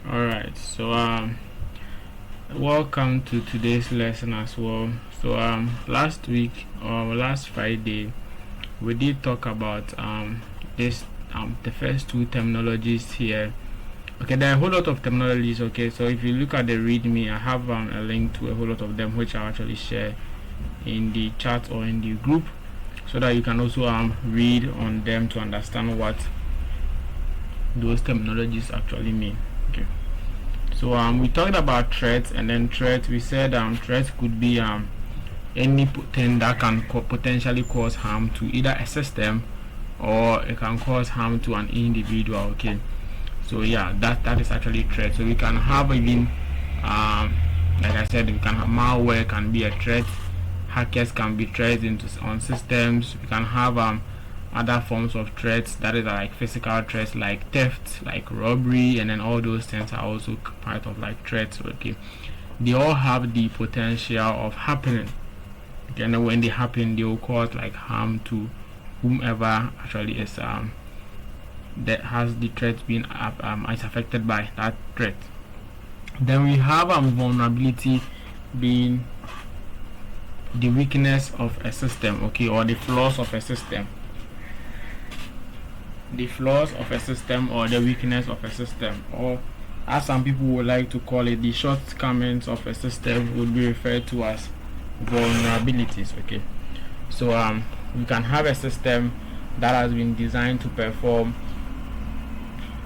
Alright, so welcome to today's lesson as well. So last week or last Friday we did talk about this the first two terminologies here. Okay, there are a whole lot of terminologies. Okay, so if you look at the readme, I have a link to a whole lot of them which I'll actually share in the chat or in the group, so that you can also read on them to understand what those terminologies actually mean. Okay, so we talked about threats, and then threats, we said threats could be anything that can potentially cause harm to either a system or it can cause harm to an individual. Okay, so yeah, that is actually threat. So we can have even like I said, we can have malware can be a threat, hackers can be threats on systems. We can have other forms of threats, that is like physical threats like theft, like robbery, and then all those things are also part of like threats. Okay, they all have the potential of happening. Okay, and when they happen, they will cause like harm to whomever actually is that has the threat being is affected by that threat. Then we have vulnerability being the weakness of a system, okay, or the flaws of a system. The flaws of a system or the weakness of a system, or as some people would like to call it, the shortcomings of a system would be referred to as vulnerabilities. Okay, so we can have a system that has been designed to perform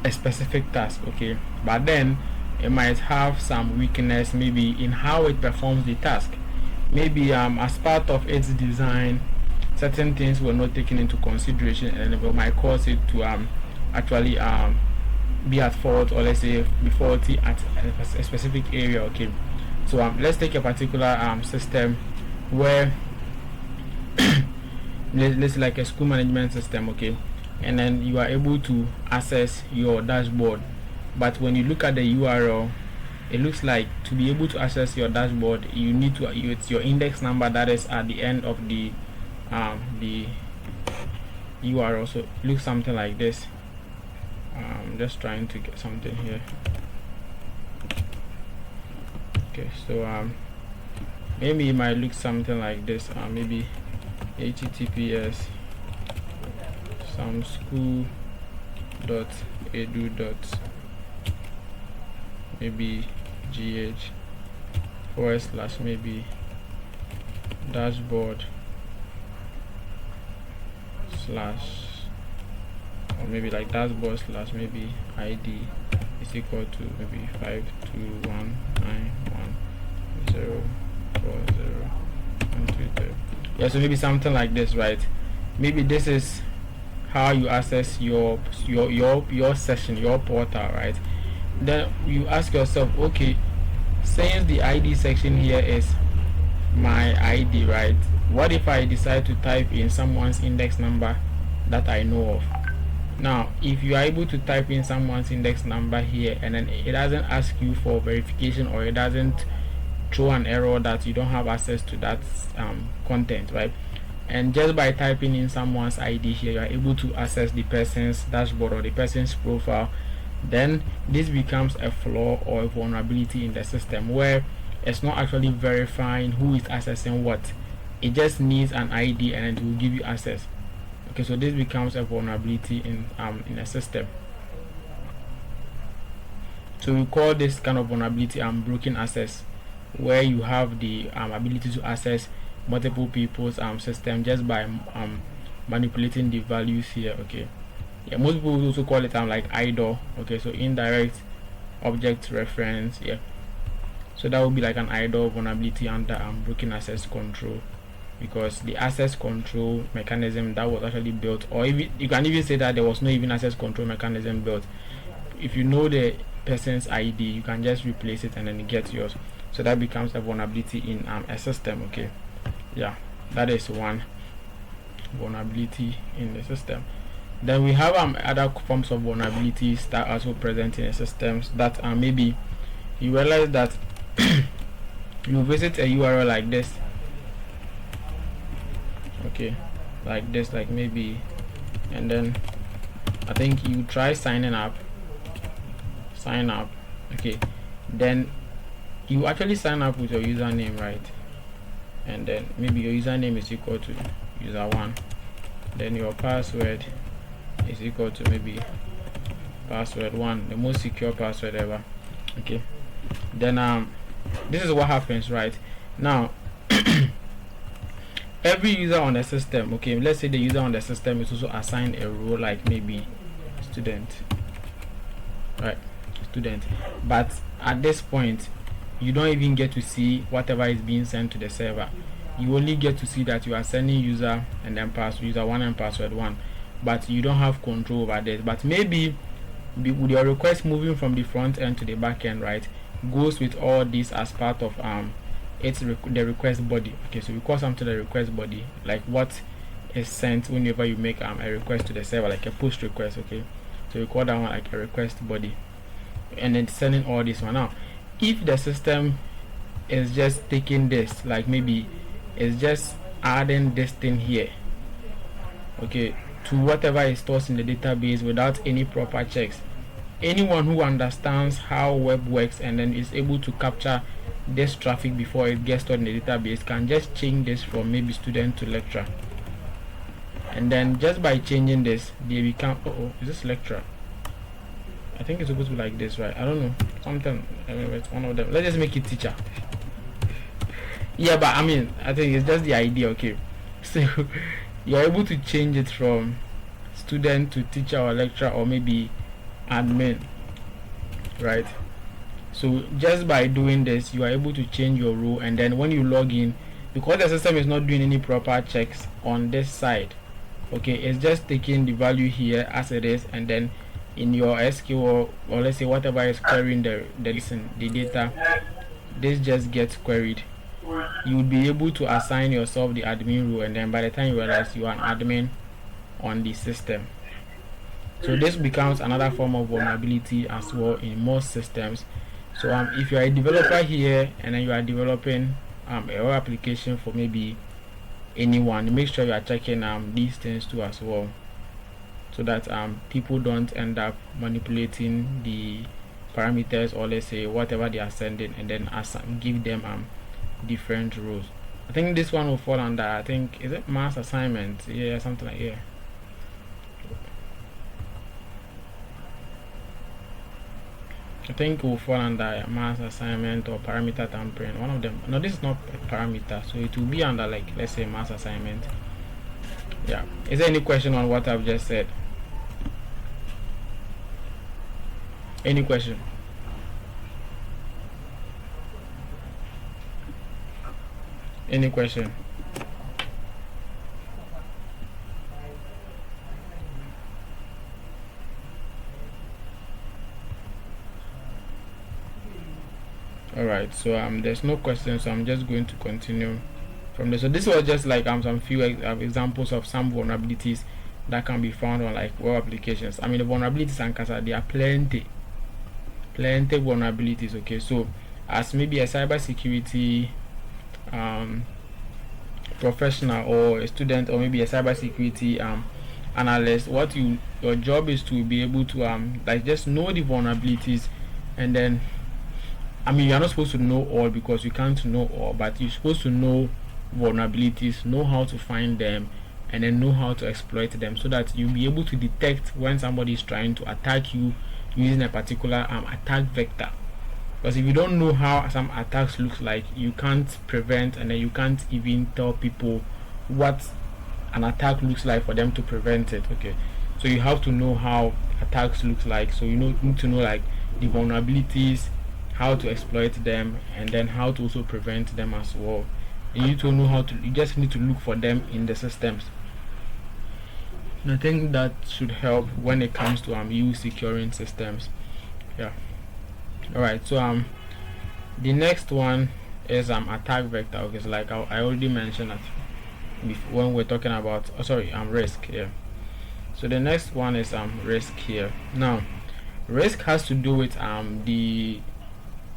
a specific task, okay, but then it might have some weakness maybe in how it performs the task. Maybe as part of its design certain things were not taken into consideration, and it might cause it to actually be at fault, or let's say be faulty at a specific area. Okay, so let's take a particular system where let's like a school management system. Okay, and then you are able to access your dashboard, but when you look at the URL, it looks like to be able to access your dashboard you need to it's your index number that is at the end of the URL. So it looks something like this. Just trying to get something here. Okay, so maybe it might look something like this. Maybe https some school dot edu dot maybe gh / maybe dashboard / or maybe like dashboard / maybe id is equal to maybe 521914040. Yeah, so maybe something like this, right? Maybe this is how you access your session, your portal, right? Then you ask yourself, okay, since the ID section here is my ID, right? What if I decide to type in someone's index number that I know of? Now, if you are able to type in someone's index number here, and then it doesn't ask you for verification, or it doesn't throw an error that you don't have access to that content, right? And just by typing in someone's ID here, you are able to access the person's dashboard or the person's profile. Then this becomes a flaw or a vulnerability in the system, where it's not actually verifying who is accessing what. It just needs an ID and it will give you access. Okay, so this becomes a vulnerability in a system. So we call this kind of vulnerability broken access, where you have the ability to access multiple people's system just by manipulating the values here. Okay, yeah, most people also call it like IDOR. Okay, so indirect object reference. Yeah, so that would be like an IDOR vulnerability under broken access control, because the access control mechanism that was actually built, or even you can even say that there was no even access control mechanism built. If you know the person's ID, you can just replace it and then get yours. So that becomes a vulnerability in a system. Okay, yeah, that is one vulnerability in the system. Then we have other forms of vulnerabilities that are also present in the systems, that maybe you realize that you visit a URL like this, okay, like this, like maybe, and then I think you try sign up, Okay, then you actually sign up with your username, right? And then maybe your username is equal to user1, then your password is equal to maybe password1, the most secure password ever. Okay, then this is what happens, right? Now every user on the system, okay, let's say the user on the system is also assigned a role like maybe student, right? Student, but at this point you don't even get to see whatever is being sent to the server. You only get to see that you are sending user and then user1 and password1, but you don't have control over this. But maybe with your request moving from the front end to the back end, right, goes with all this as part of the request body. Okay, so we call something the request body, like what is sent whenever you make a request to the server, like a push request. Okay, so we call that one like a request body, and then sending all this one. Now if the system is just taking this, like maybe it's just adding this thing here, okay, to whatever is stored in the database without any proper checks, anyone who understands how web works and then is able to capture this traffic before it gets stored in the database can just change this from maybe student to lecturer, and then just by changing this they become is this lecturer? I think it's supposed to be like this, right? I don't know, something, I mean, it's one of them. Let's just make it teacher. Yeah, but I mean, I think it's just the idea. Okay, so you're able to change it from student to teacher or lecturer or maybe admin, right? So just by doing this you are able to change your role, and then when you log in, because the system is not doing any proper checks on this side, okay, it's just taking the value here as it is, and then in your SQL or let's say whatever is querying the data, this just gets queried. You would be able to assign yourself the admin role, and then by the time you realize you are an admin on the system. So this becomes another form of vulnerability as well in most systems. So if you are a developer here and then you are developing a web application for maybe anyone, make sure you are checking these things too as well, so that people don't end up manipulating the parameters, or let's say whatever they are sending, and then give them different roles. I think this one will fall under, I think, is it mass assignment? Yeah, something like, yeah. I think it will fall under mass assignment or parameter tampering, one of them. No, this is not a parameter, so it will be under, like, let's say mass assignment. Yeah, is there any question on what I've just said? Any question? Any question? All right, so there's no question, so I'm just going to continue from this. So this was just like some few examples of some vulnerabilities that can be found on like web applications. I mean, the vulnerabilities and Casa, there are plenty vulnerabilities. Okay, so as maybe a cybersecurity professional or a student, or maybe a cybersecurity analyst, what your job is to be able to like just know the vulnerabilities, and then I mean, you're not supposed to know all because you can't know all, but you're supposed to know vulnerabilities, know how to find them, and then know how to exploit them, so that you'll be able to detect when somebody is trying to attack you using a particular attack vector. Because if you don't know how some attacks looks like, you can't prevent, and then you can't even tell people what an attack looks like for them to prevent it. Okay, so you have to know how attacks looks like, so you need to know like the vulnerabilities, how to exploit them, and then how to also prevent them as well. You need to know how to, you just need to look for them in the systems. And I think that should help when it comes to you securing systems. Yeah. All right, so the next one is attack vector. Okay, so like I already mentioned that before when we're talking about risk. Yeah, so the next one is risk here. Now risk has to do with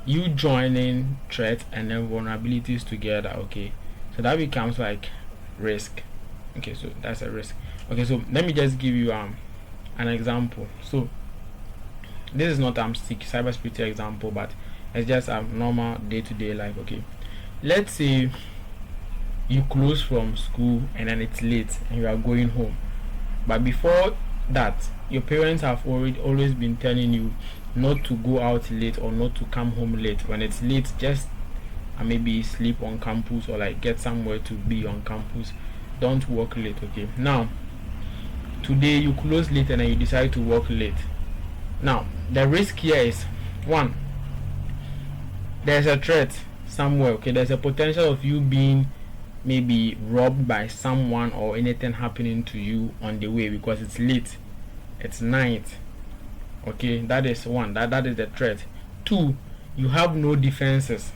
you joining threats and then vulnerabilities together. Okay, so that becomes like risk. Okay, so that's a risk. Okay, so let me just give you an example. So this is not cybersecurity example, but it's just a normal day-to-day life. Okay, let's say you close from school and then it's late and you are going home, but before that your parents have always been telling you not to go out late or not to come home late. When it's late, just maybe sleep on campus or like get somewhere to be on campus. Don't work late. Okay, now today you close late and then you decide to work late. Now the risk here is, one, there's a threat somewhere. Okay, there's a potential of you being maybe robbed by someone or anything happening to you on the way because it's late, it's night. Okay, that is one, that is the threat. Two, you have no defenses.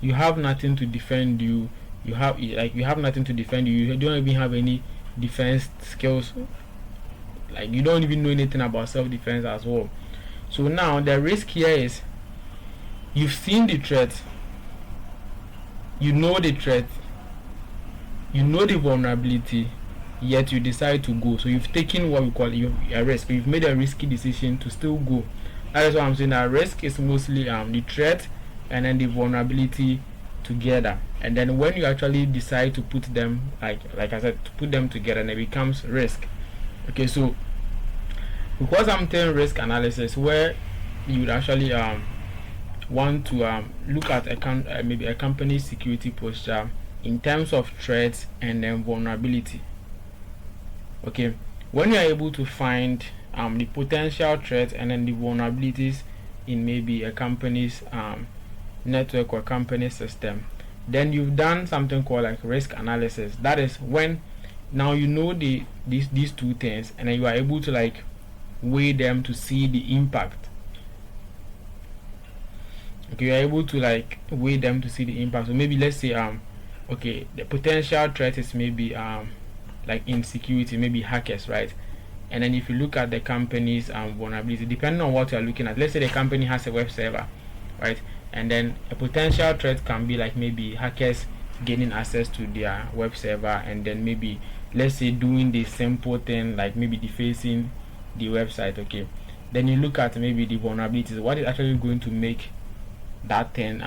You have nothing to defend you. You have nothing to defend you. You don't even have any defense skills. Like you don't even know anything about self-defense as well. So now the risk here is, you've seen the threat, you know the threat, you know the vulnerability, yet you decide to go. So you've taken what we call a risk. You've made a risky decision to still go. That is what I'm saying. That risk is mostly the threat and then the vulnerability together. And then when you actually decide to put them, like I said, to put them together, and it becomes risk. Okay, so because I'm doing risk analysis, where you would actually want to look at maybe a company's security posture in terms of threats and then vulnerability. Okay, when you are able to find the potential threats and then the vulnerabilities in maybe a company's network or company system, then you've done something called like risk analysis. That is when now you know these two things, and then you are able to like weigh them to see the impact. Okay, you are able to like weigh them to see the impact. So maybe let's say okay, the potential threat is maybe like insecurity, maybe hackers, right? And then if you look at the company's vulnerability, depending on what you are looking at, let's say the company has a web server, right? And then a potential threat can be like maybe hackers gaining access to their web server, and then maybe let's say doing the simple thing like maybe defacing the website. Okay, then you look at maybe the vulnerabilities, what is actually going to make that thing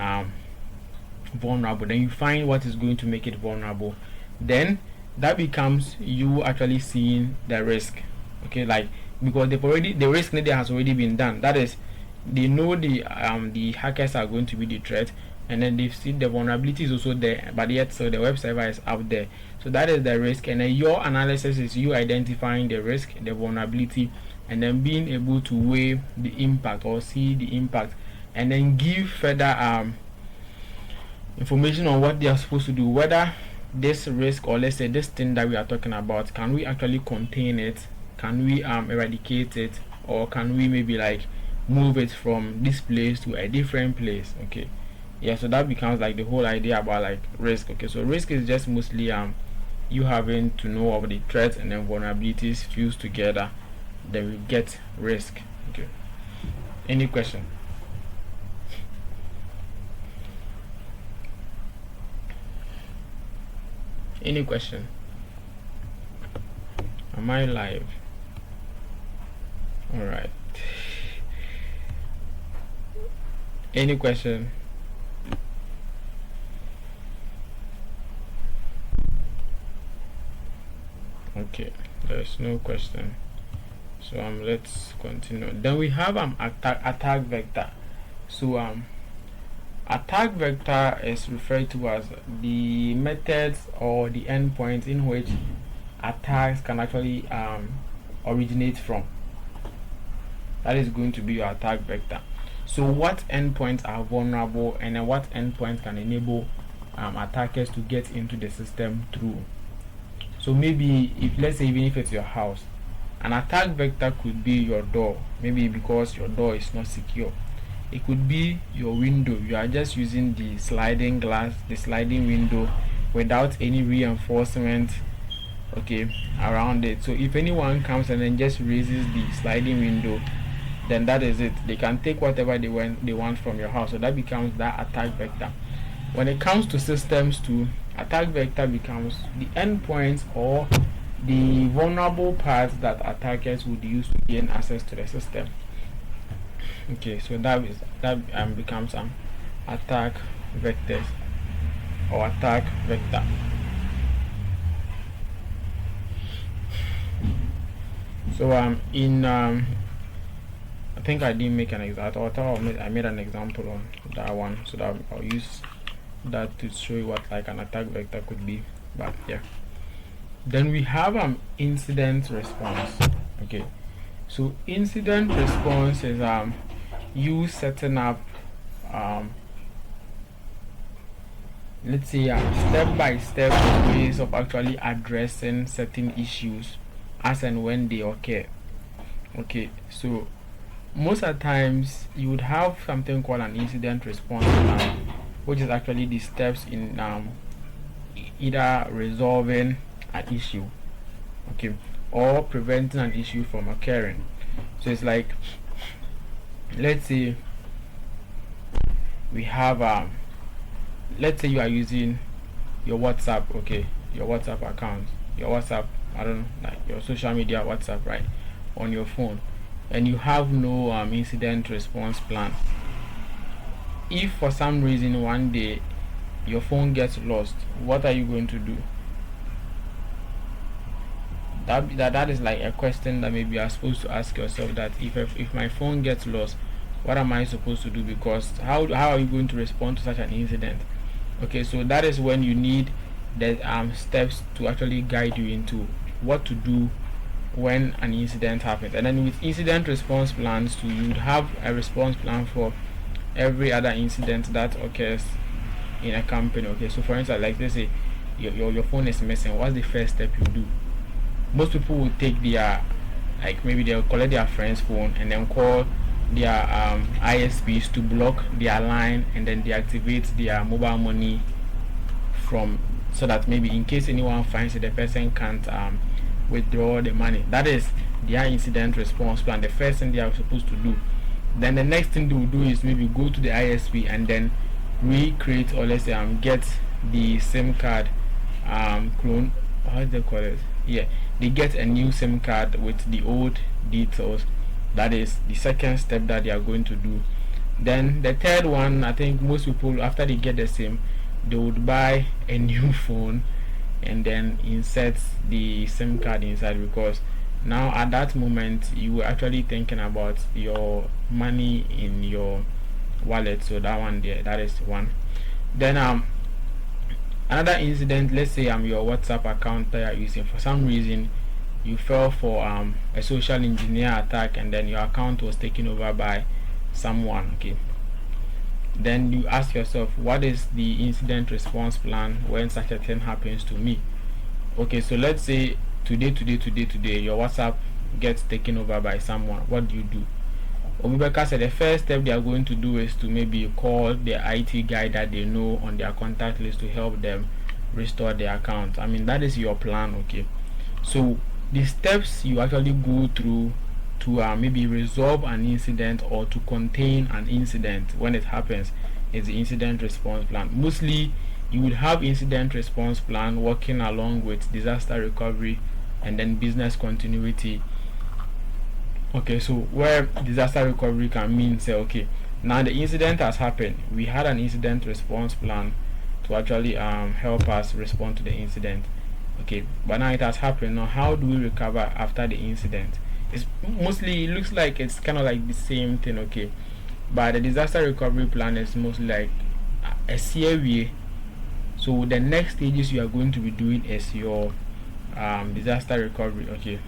vulnerable. Then you find what is going to make it vulnerable. Then that becomes you actually seeing the risk. Okay, like because the risk there has already been done. That is, they know the hackers are going to be the threat, and then they've seen the vulnerability is also there, but yet so the web server is out there. So that is the risk, and then your analysis is you identifying the risk, the vulnerability, and then being able to weigh the impact or see the impact, and then give further information on what they are supposed to do, whether this risk, or let's say this thing that we are talking about, can we actually contain it, can we eradicate it, or can we maybe like move it from this place to a different place. Okay, yeah, so that becomes like the whole idea about like risk. Okay, so risk is just mostly you having to know of the threats and then vulnerabilities fused together, then we get risk. Okay, any question? Any question? Am I live? All right. Any question? Okay, there's no question. So let's continue. Then we have attack vector. So attack vector is referred to as the methods or the endpoints in which attacks can actually originate from. That is going to be your attack vector. So what endpoints are vulnerable, and then what endpoints can enable attackers to get into the system through. So maybe if, let's say, even if it's your house, an attack vector could be your door, maybe because your door is not secure. It could be your window. You are just using the sliding glass, the sliding window, without any reinforcement, okay, around it. So if anyone comes and then just raises the sliding window, then that is it. They can take whatever they want from your house. So that becomes that attack vector. When it comes to systems too, attack vector becomes the endpoints or the vulnerable parts that attackers would use to gain access to the system. Okay, so that becomes attack vectors or attack vector. So I think I didn't make an example. I made an example on that one, so that I'll use that to show you what like an attack vector could be. But yeah, then we have incident response. Okay, so incident response is you setting up let's say step-by-step ways of actually addressing certain issues as and when they occur. Okay, so most of the times you would have something called an incident response plan, which is actually the steps in either resolving an issue, okay, or preventing an issue from occurring. So it's like, let's say we have let's say you are using your WhatsApp, okay, your WhatsApp account, your WhatsApp, I don't know, like your social media WhatsApp, right, on your phone, and you have no incident response plan. If for some reason one day your phone gets lost, what are you going to do? That is like a question that maybe you are supposed to ask yourself, that if my phone gets lost, what am I supposed to do? Because how are you going to respond to such an incident? Okay, so that is when you need the steps to actually guide you into what to do when an incident happens. And then with incident response plans too, you would have a response plan for every other incident that occurs in a company. Okay, so for instance, like let's say your phone is missing, what's the first step you do? Most people will take their, like maybe they'll collect their friend's phone and then call their ISPs to block their line and then deactivate their mobile money from, so that maybe in case anyone finds it, the person can't withdraw the money. That is their incident response plan, the first thing they are supposed to do. Then the next thing they will do is maybe go to the ISP and then recreate, or let's say get the SIM card clone, how do they call it? Yeah, they get a new SIM card with the old details. That is the second step that they are going to do. Then the third one, I think most people, after they get the SIM, they would buy a new phone and then insert the SIM card inside, because now at that moment you were actually thinking about your money in your wallet. So that one there, that is one. Then another incident, let's say your WhatsApp account that you are using, for some reason you fell for a social engineer attack and then your account was taken over by someone. Okay, then you ask yourself, what is the incident response plan when such a thing happens to me? Okay, so let's say today your WhatsApp gets taken over by someone. What do? Obibeka said the first step they are going to do is to maybe call the IT guy that they know on their contact list to help them restore their account. I mean, that is your plan. Okay, so the steps you actually go through to maybe resolve an incident or to contain an incident when it happens is the incident response plan. Mostly you will have incident response plan working along with disaster recovery and then business continuity. Okay, so where disaster recovery can mean, say, okay, now the incident has happened, we had an incident response plan to actually help us respond to the incident. Okay, but now it has happened. Now how do we recover after the incident? It's mostly, it looks like it's kind of like the same thing. Okay, but the disaster recovery plan is mostly like a CAW. So the next stages you are going to be doing is your disaster recovery. Okay,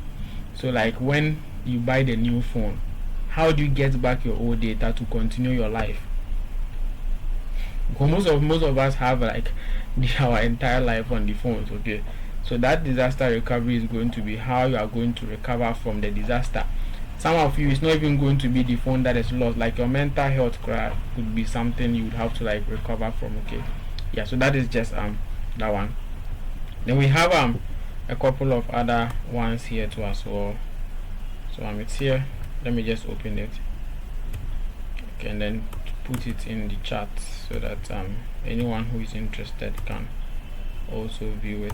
so like when you buy the new phone, how do you get back your old data to continue your life? Because most of us have like our entire life on the phones. Okay, so that disaster recovery is going to be how you are going to recover from the disaster. Some of you, it's not even going to be the phone that is lost, like your mental health could be something you would have to like recover from. Okay, yeah, so that is just that one. Then we have a couple of other ones here too as well. So it's here, let me just open it, okay, and then put it in the chat so that anyone who is interested can also view it.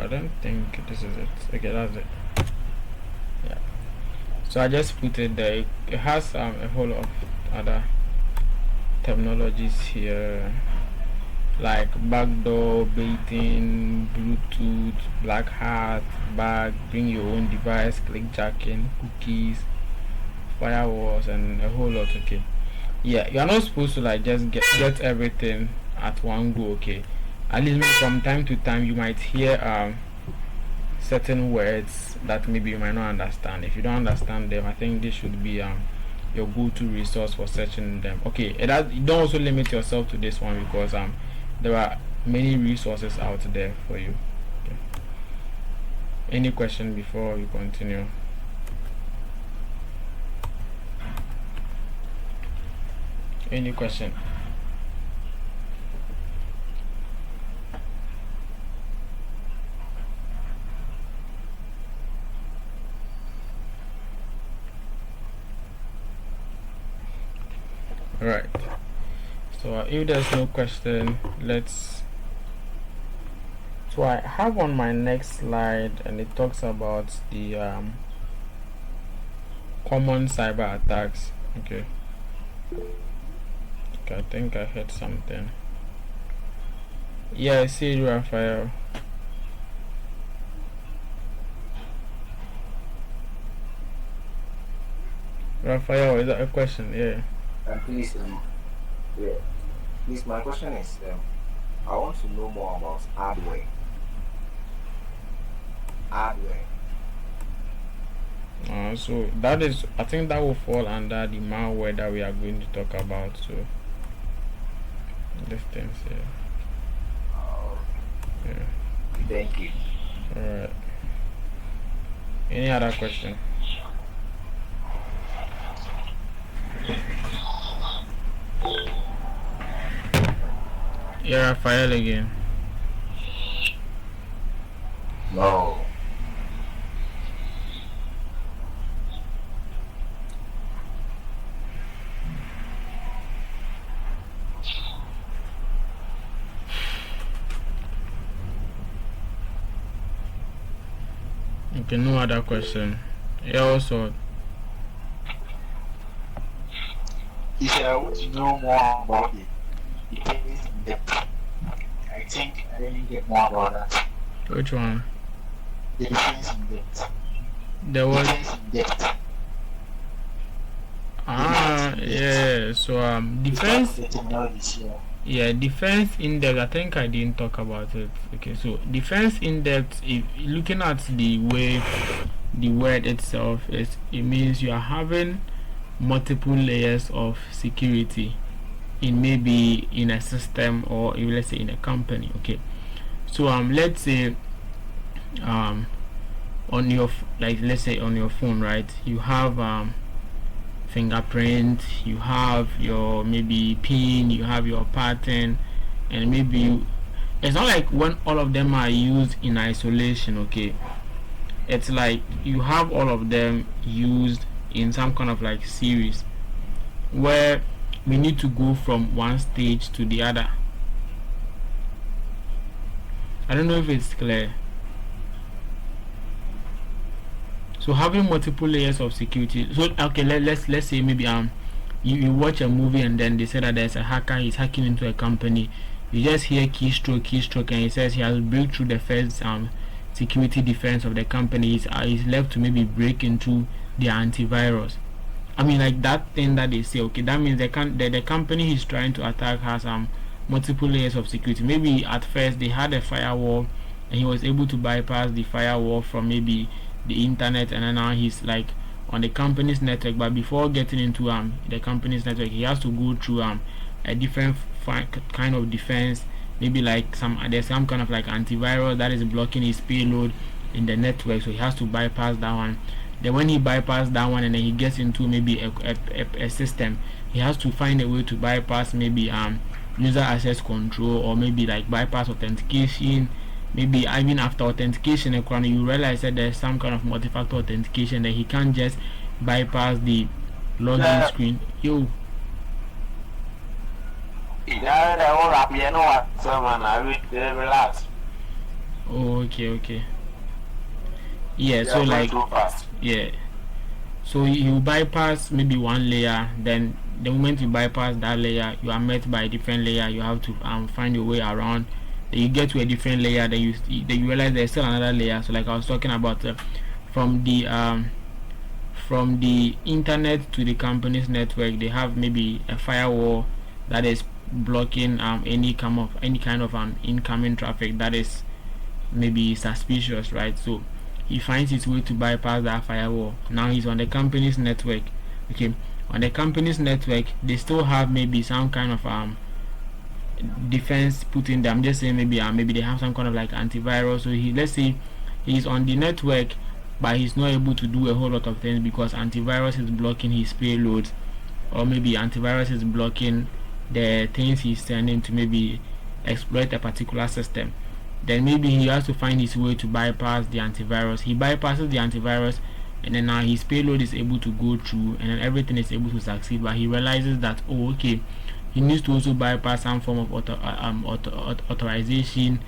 I don't think this is it. Okay, that's it. Yeah. So I just put it there. It has a whole lot of other terminologies here, like backdoor, baiting, Bluetooth, black hat, bag, bring your own device, clickjacking, cookies, firewalls, and a whole lot. Okay. Yeah, you're not supposed to like just get everything at one go. Okay. At least maybe from time to time you might hear certain words that maybe you might not understand. If you don't understand them, I think this should be your go-to resource for searching them. Okay, you don't also limit yourself to this one, because there are many resources out there for you. Okay. Any question before we continue? Any question? Right. So if there's no question, let's. So I have on my next slide, and it talks about the common cyber attacks. Okay. I think I heard something. Yeah, I see you, Raphael. Raphael, is that a question? Yeah. Please, yeah. Please, my question is, I want to know more about hardware. So that is, I think that will fall under the malware that we are going to talk about. So these things, yeah. Yeah. Thank you. All right. Any other question? Yeah, Raphael again. No. Okay, no other question. Yeah, also. He said, I want to know more about it. Defense in depth. I think I didn't get more about that. Which one? The defense in depth. There was. Defense in depth. Yeah. So defense. Yeah, defense in depth. I think I didn't talk about it. Okay, so defense in depth. If looking at the way the word itself is, it means you are having multiple layers of security in maybe in a system, or let's say in a company. Okay, so let's say on your let's say on your phone, right, you have fingerprint, you have your maybe pin, you have your pattern, and maybe it's not like when all of them are used in isolation. Okay, it's like you have all of them used in some kind of like series where we need to go from one stage to the other. I don't know if it's clear. So having multiple layers of security. So okay, let's say maybe you watch a movie and then they say that there's a hacker, he's hacking into a company. You just hear keystroke, and he says he has break through the first security defense of the company. He's left to maybe break into the antivirus. I mean, like that thing that they say, okay, that means the company he's trying to attack has multiple layers of security. Maybe at first they had a firewall and he was able to bypass the firewall from maybe the internet, and then now he's like on the company's network. But before getting into the company's network, he has to go through a different kind of defense. Maybe like there's some kind of like antivirus that is blocking his payload in the network, so he has to bypass that one. Then when he bypasses that one and then he gets into maybe a system, he has to find a way to bypass maybe user access control, or maybe like bypass authentication. Maybe even after authentication, you realize that there's some kind of multi-factor authentication that he can't just bypass the login screen. Yo. Oh, okay. Yeah, They so are going like, too fast. yeah, so you bypass maybe one layer, then the moment you bypass that layer, you are met by a different layer. You have to find your way around. Then you get to a different layer. Then you realize there's still another layer. So like I was talking about, from the from the internet to the company's network, they have maybe a firewall that is blocking any kind of incoming traffic that is maybe suspicious, right? So he finds his way to bypass that firewall. Now he's on the company's network. Okay, on the company's network, they still have maybe some kind of defense put in there. I'm just saying maybe they have some kind of like antivirus. So let's say he's on the network, but he's not able to do a whole lot of things because antivirus is blocking his payloads, or maybe antivirus is blocking the things he's sending to maybe exploit a particular system. Then maybe he has to find his way to bypass the antivirus. He bypasses the antivirus, and then now his payload is able to go through, and then everything is able to succeed. But he realizes that, oh, okay, he needs to also bypass some form of authorization,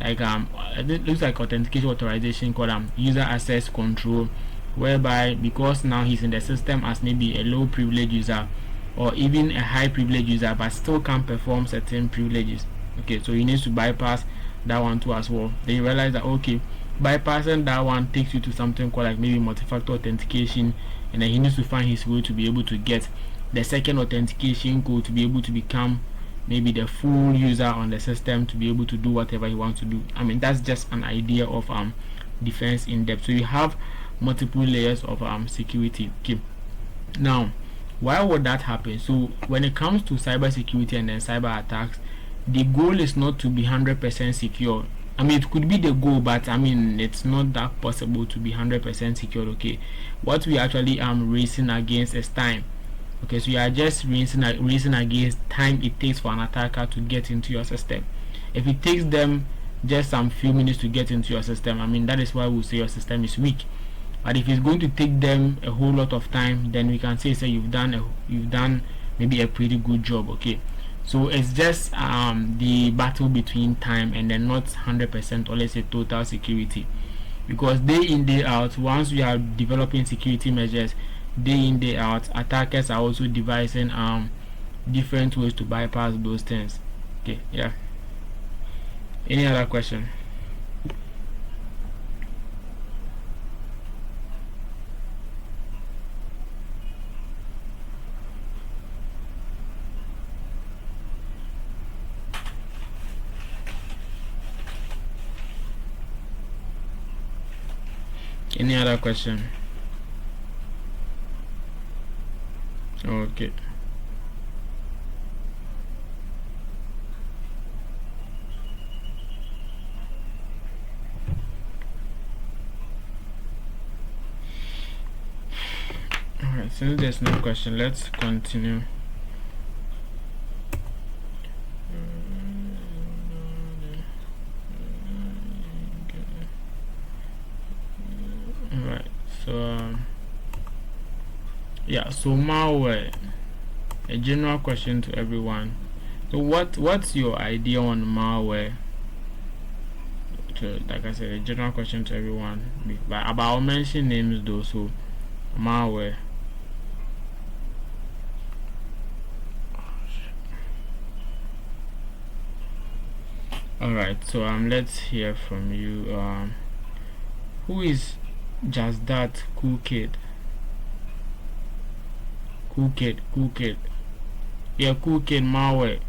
like it looks like authentication authorization called user access control, whereby because now he's in the system as maybe a low privilege user or even a high privilege user, but still can't perform certain privileges. Okay, so he needs to bypass that one too as well. Then you realize that, okay, bypassing that one takes you to something called like maybe multi-factor authentication, and then he needs to find his way to be able to get the second authentication code to be able to become maybe the full user on the system to be able to do whatever he wants to do. I mean, that's just an idea of defense in depth. So you have multiple layers of security. Okay, now why would that happen? So when it comes to cyber security and then cyber attacks, the goal is not to be 100% secure. I mean, it could be the goal, but I mean, it's not that possible to be 100% secure. Okay, what we actually racing against is time. Okay, so you are just racing against time it takes for an attacker to get into your system. If it takes them just some few minutes to get into your system, I mean, that is why we say your system is weak. But if it's going to take them a whole lot of time, then we can say you've done maybe a pretty good job. Okay, so it's just the battle between time and then not 100% or let's say total security, because day in day out, once we are developing security measures day in day out, attackers are also devising different ways to bypass those things. Okay, yeah. Any other question? Any other question? Okay. Alright, since there's no question, let's continue. Alright, so yeah, so malware, a general question to everyone. So what's your idea on malware? Like I said, a general question to everyone, but I'll mention names though. So malware. Alright, so let's hear from you. Who is Just That Cool Kid? Cool Kid. Yeah, Cool Kid malware.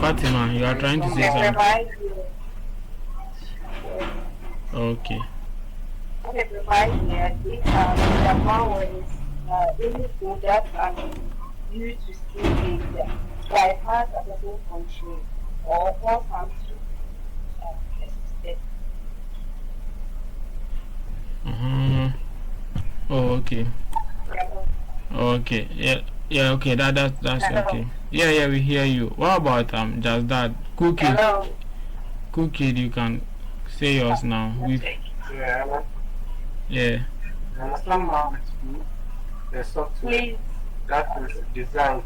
Fatima, you are trying to say something? Okay. Okay, provide here if the malware is any product and used to steal data, bypass accessible control, or cause harm to the system. Oh, okay. Okay. Yeah. Okay. That's Hello. okay. Yeah. We hear you. What about Just That Cool Kid? Hello. Cool Kid, you can say yours now. Yeah. Yeah. There are some malware too, the software Please. that is designed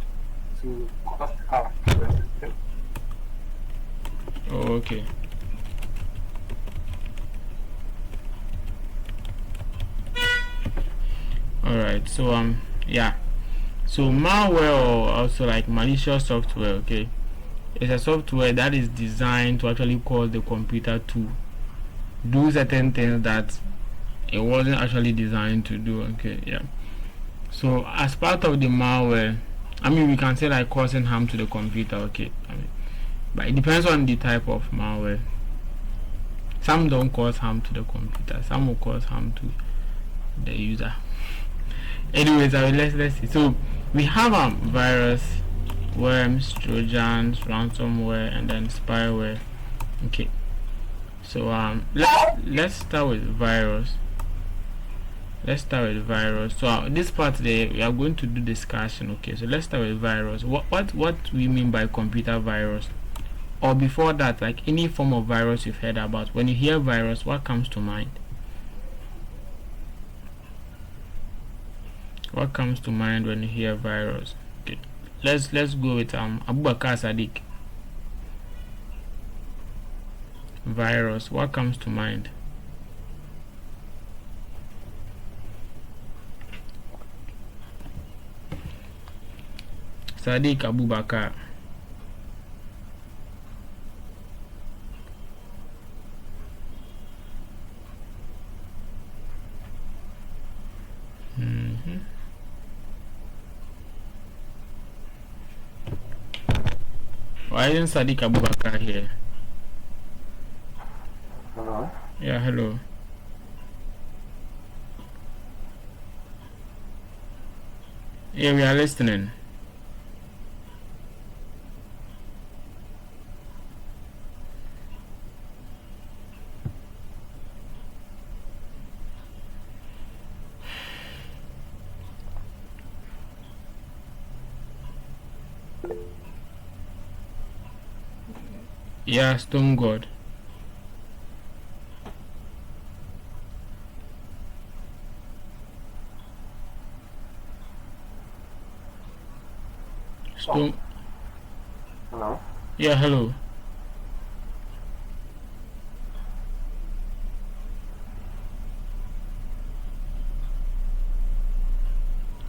to cause harm to the system. Oh, okay. All right. So yeah. So malware or also like malicious software, okay, it's a software that is designed to actually cause the computer to do certain things that it wasn't actually designed to do. Okay, yeah. So as part of the malware, I mean we can say like causing harm to the computer, okay. I mean, but it depends on the type of malware. Some don't cause harm to the computer, some will cause harm to the user. Anyways, let's see. So we have a virus, worms, trojans, ransomware, and then spyware. Okay. So let's start with virus. So this part today we are going to do discussion. Okay, so let's start with virus. What we mean by computer virus? Or before that, like any form of virus you've heard about. When you hear virus, what comes to mind? What comes to mind when you hear virus? Okay, let's go with Abubakar Sadiq. Virus, what comes to mind? Sadiq Abubakar. Why isn't Sadiq Abubakar here? Hello? Yeah, hello. Yeah, we are listening. Yeah, Stone God. Stone. Hello? Yeah, hello.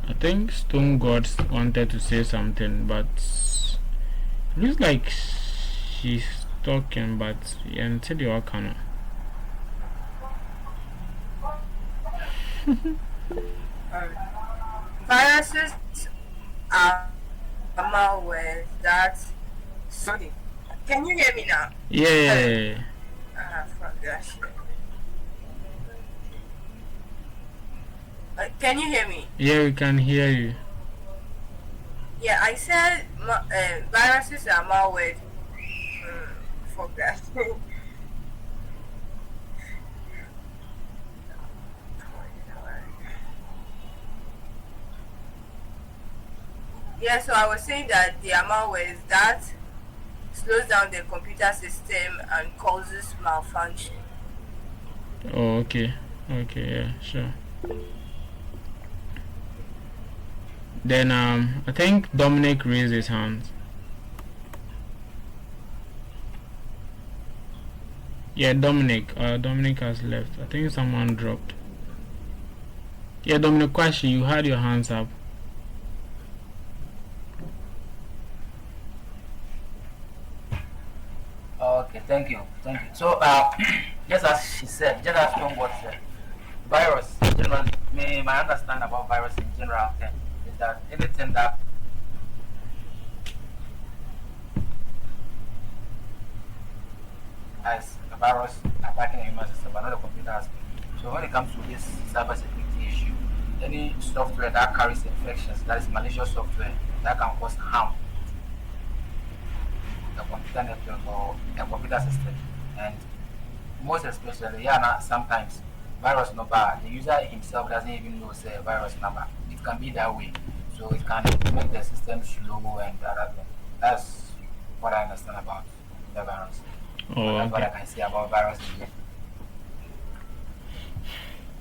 I think Stone God wanted to say something, but looks like she's talking, but until you can. Viruses are malware that. Sorry. Can you hear me now? Yeah. Fuck that shit. Can you hear me? Yeah, we can hear you. Yeah, I said viruses are malware. Fuck that. Yeah, so I was saying that the malware that slows down the computer system and causes malfunction. Oh, okay. Okay, yeah, sure. Then I think Dominic raised his hand. Yeah, Dominic has left. I think someone dropped. Yeah, Dominic Kwashi, you had your hands up. Okay, thank you. So, just as she said, just as Stonewall said, virus, generally, my understanding about virus in general is that anything that has a virus attacking a human system, but not the computer has. So when it comes to this cybersecurity issue, any software that carries infections, that is malicious software, that can cause harm to the computer network or a computer system. And most especially, sometimes virus number, the user himself doesn't even know say virus number. It can be that way. So it can make the system slow and other things. That's what I understand about the virus. Oh, That's what I okay. can say about virus.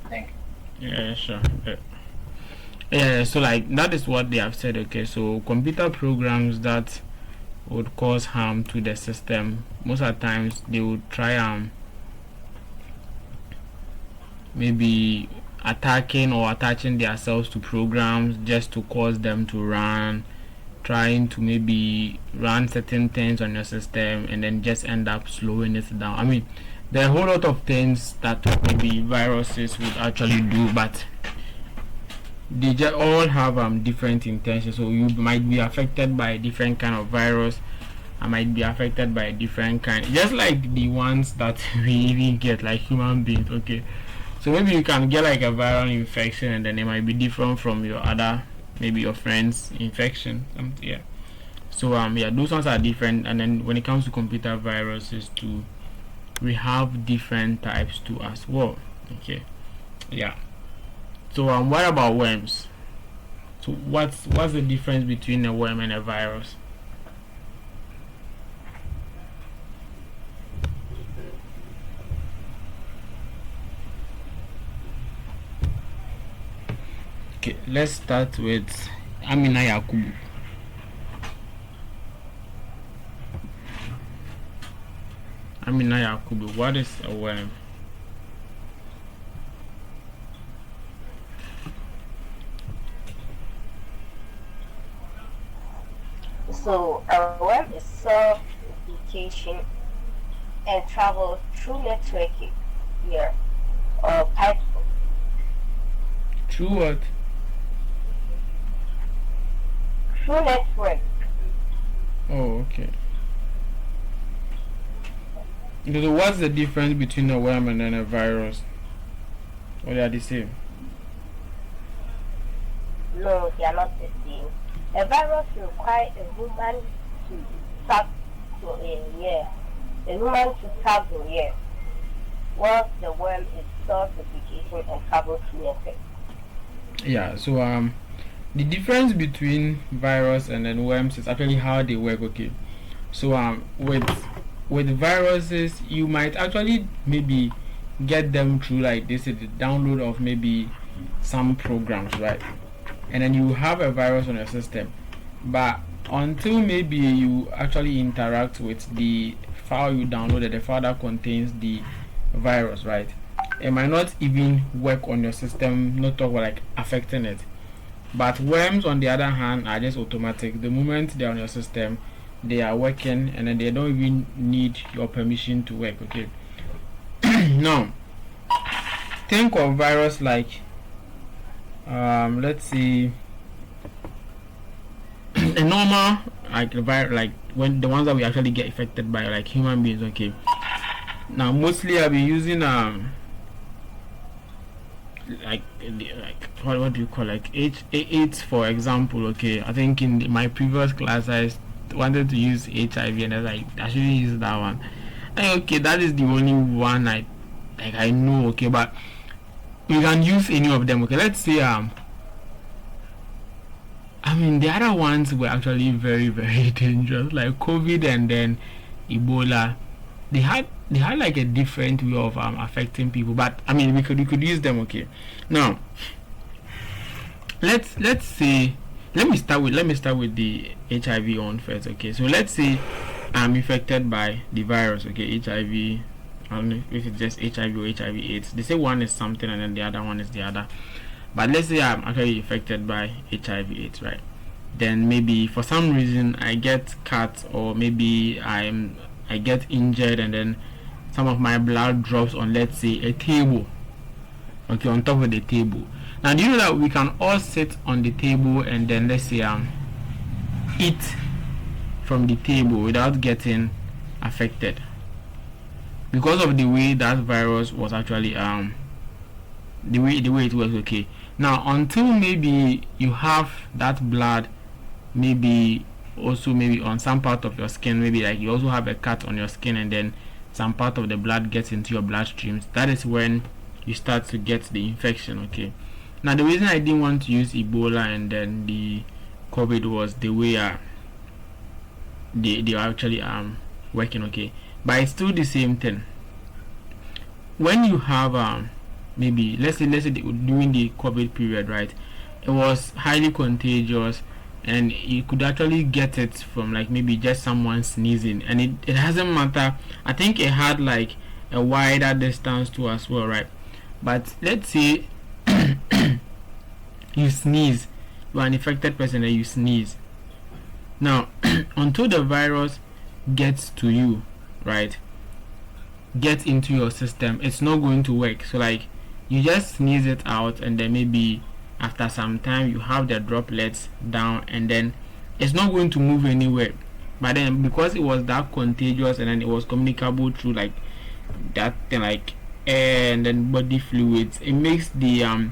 Thank you. Yeah, sure. Yeah, so like that is what they have said. Okay, so computer programs that would cause harm to the system, most of the times they would try maybe attacking or attaching themselves to programs just to cause them to run, trying to maybe run certain things on your system and then just end up slowing it down. I mean, there are a whole lot of things that maybe viruses would actually do, but they just all have different intentions. So you might be affected by a different kind of virus. I might be affected by a different kind, just like the ones that we even get, like human beings. Okay, so maybe you can get like a viral infection, and then it might be different from your other, maybe your friend's infection. Yeah. So yeah, those ones are different. And then when it comes to computer viruses too, we have different types too as well. Okay. Yeah. So what about worms? So what's the difference between a worm and a virus? Okay, let's start with Amina Yakubu. Amina Yakubu, what is a worm? So a web is soft application and travel through networking here or pipe True what? through network. Oh, okay. So what's the difference between a worm and then a virus? Or they are the same? No, they are not the same. A virus requires a human to travel here. A human to travel here. While the worm is self-replication and travel through network. Yeah, so the difference between virus and then worms is actually how they work. Okay, so with viruses you might actually maybe get them through like this is the download of maybe some programs, right? And then you have a virus on your system, but until maybe you actually interact with the file you downloaded, the file that contains the virus, right, it might not even work on your system, not talk about like affecting it. But worms on the other hand are just automatic. The moment they're on your system, they are working, and then they don't even need your permission to work. Okay. Now think of virus like let's see a normal like like when the ones that we actually get affected by like human beings. Okay, now mostly I'll be using like what do you call like AIDS for example. Okay, I think in my previous class I wanted to use HIV and I was like I shouldn't use that one. Like, okay, that is the only one I know. Okay, but you can use any of them. Okay, let's say I mean the other ones were actually very very dangerous, like COVID and then Ebola. They had like a different way of affecting people, but I mean we could use them. Okay, now let's say let me start with the HIV one first. Okay, so let's say I'm infected by the virus. Okay, HIV. I don't know if it's just HIV or HIV/AIDS. They say one is something and then the other one is the other. But let's say I'm actually infected by HIV/AIDS, right? Then maybe for some reason I get cut, or maybe I get injured, and then some of my blood drops on, let's say, a table. Okay, on top of the table. Now, do you know that we can all sit on the table and then let's say eat from the table without getting affected because of the way that virus was actually the way it works. Okay, now until maybe you have that blood, maybe also maybe on some part of your skin, maybe like you also have a cut on your skin and then some part of the blood gets into your bloodstreams, that is when you start to get the infection. Okay, now the reason I didn't want to use Ebola and then the COVID was the way they are actually working. Okay, but it's still the same thing. When you have maybe let's say during the COVID period, right? It was highly contagious, and you could actually get it from like maybe just someone sneezing, and it doesn't matter. I think it had like a wider distance to as well, right? But let's say you sneeze, you are an infected person and you sneeze. Now until the virus gets to you, right, gets into your system, it's not going to work. So like you just sneeze it out, and then maybe after some time you have the droplets down, and then it's not going to move anywhere. But then because it was that contagious, and then it was communicable through like that thing, like air and then body fluids, it makes the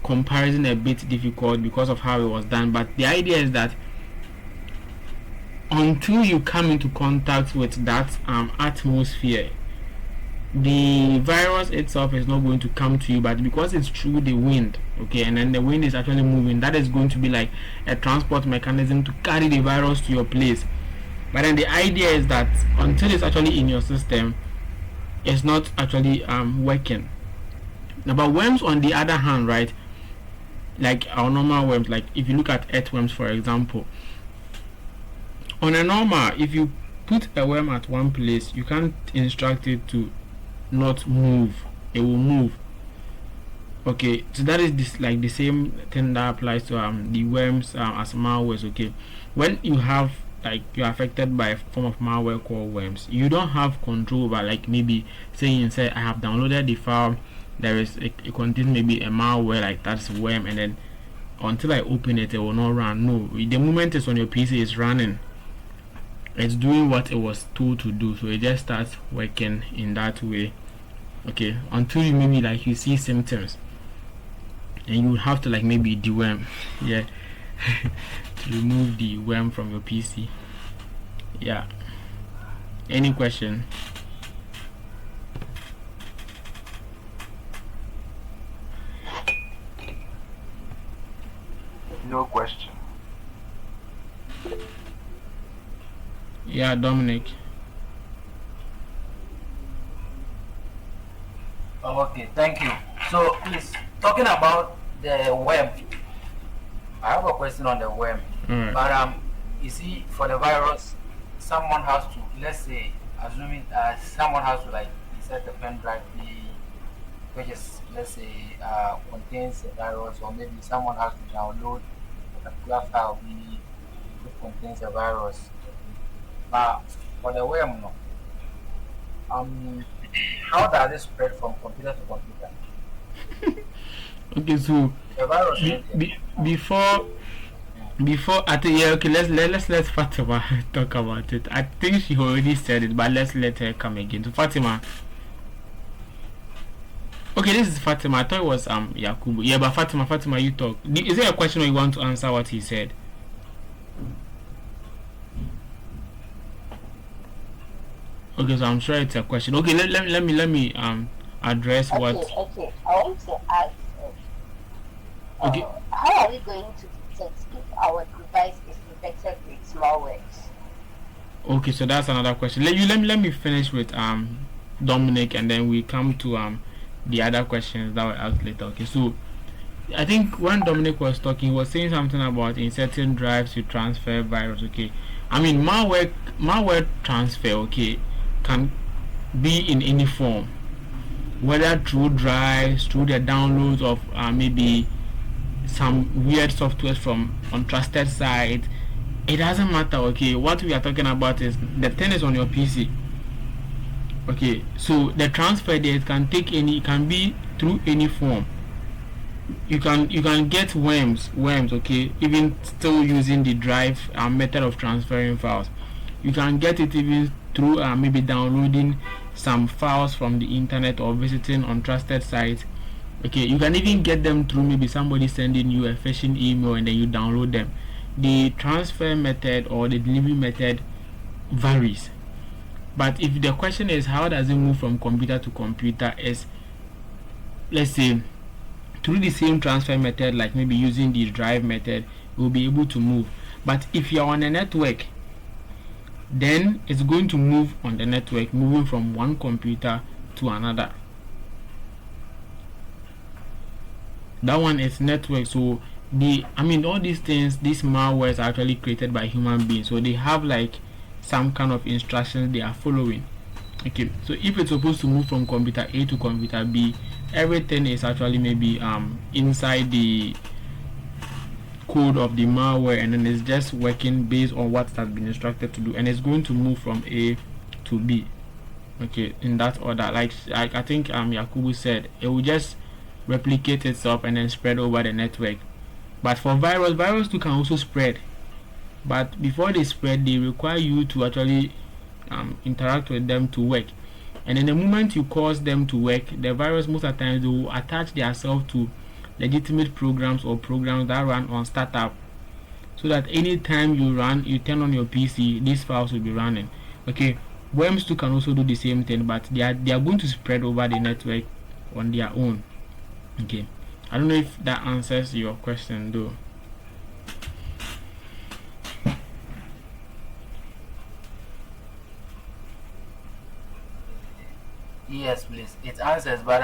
comparison a bit difficult because of how it was done. But the idea is that until you come into contact with that atmosphere, the virus itself is not going to come to you, but because it's through the wind, okay, and then the wind is actually moving, that is going to be like a transport mechanism to carry the virus to your place. But then the idea is that until it's actually in your system, it's not actually working. Now, but worms on the other hand, right, like our normal worms, like if you look at earthworms for example, on a normal, if you put a worm at one place, you can't instruct it to not move, it will move. Okay, so that is this like the same thing that applies to the worms as malwares. Okay, when you have like you're affected by a form of malware called worms, you don't have control over like maybe saying say I have downloaded the file, there is it contains maybe a malware like that's worm, and then until I open it, it will not run. No, the moment it's on your PC, it's running, it's doing what it was told to do, so it just starts working in that way. Okay, until you maybe like you see symptoms, and you have to like maybe deworm, yeah, to remove the worm from your PC. Yeah. Any question? No question. Yeah, Dominic. Okay, thank you. So please, talking about the worm, I have a question on the worm. Alright. But you see, for the virus, someone has to, let's say, assuming someone has to like insert a pen drive, which is, let's say, contains the virus, or maybe someone has to download a particular file which contains the virus. But for the worm, no. How does it spread from computer to computer? Okay, so The virus. before I think, yeah, okay, let's Fatima talk about it. I think she already said it, but let's let her come again. So Fatima. Okay, this is Fatima. I thought it was Yakubu. Yeah, but Fatima, you talk. Is there a question or you want to answer what he said? Okay, so I'm sure it's a question. Okay, let me address Okay, what. okay. I want to ask, Okay. how are we going to detect if our device is infected with malware? Okay, so that's another question. Let me finish with Dominic, and then we come to the other questions that were asked later. Okay, so I think when Dominic was talking, he was saying something about inserting drives to transfer virus. Okay, I mean malware transfer, okay, can be in any form, whether through drives, through the downloads of maybe some weird softwares from untrusted sites. It doesn't matter. Okay, what we are talking about is the thing is on your PC. Okay, so the transfer there, it can be through any form. You can get worms, okay, even still using the drive method of transferring files. You can get it even through maybe downloading some files from the internet or visiting untrusted sites. Okay, you can even get them through maybe somebody sending you a phishing email and then you download them. The transfer method or the delivery method varies. But if the question is how does it move from computer to computer, is let's say through the same transfer method, like maybe using the drive method, we'll be able to move. But if you're on a network, then it's going to move on the network, moving from one computer to another. That one is network. So all these things, these malwares are actually created by human beings, so they have like some kind of instructions they are following. Okay, so if it's supposed to move from computer A to computer B, everything is actually maybe inside the code of the malware, and then it's just working based on what has been instructed to do, and it's going to move from A to B, okay, in that order. Like I think Yakubu said, it will just replicate itself and then spread over the network. But for virus too can also spread, but before they spread, they require you to actually interact with them to work. And then the moment you cause them to work, the virus most of the times will attach themselves to legitimate programs or programs that run on startup, so that anytime you turn on your PC, these files will be running. Okay, worms too can also do the same thing, but they are going to spread over the network on their own. Okay, I don't know if that answers your question though. Yes, please. It answers, but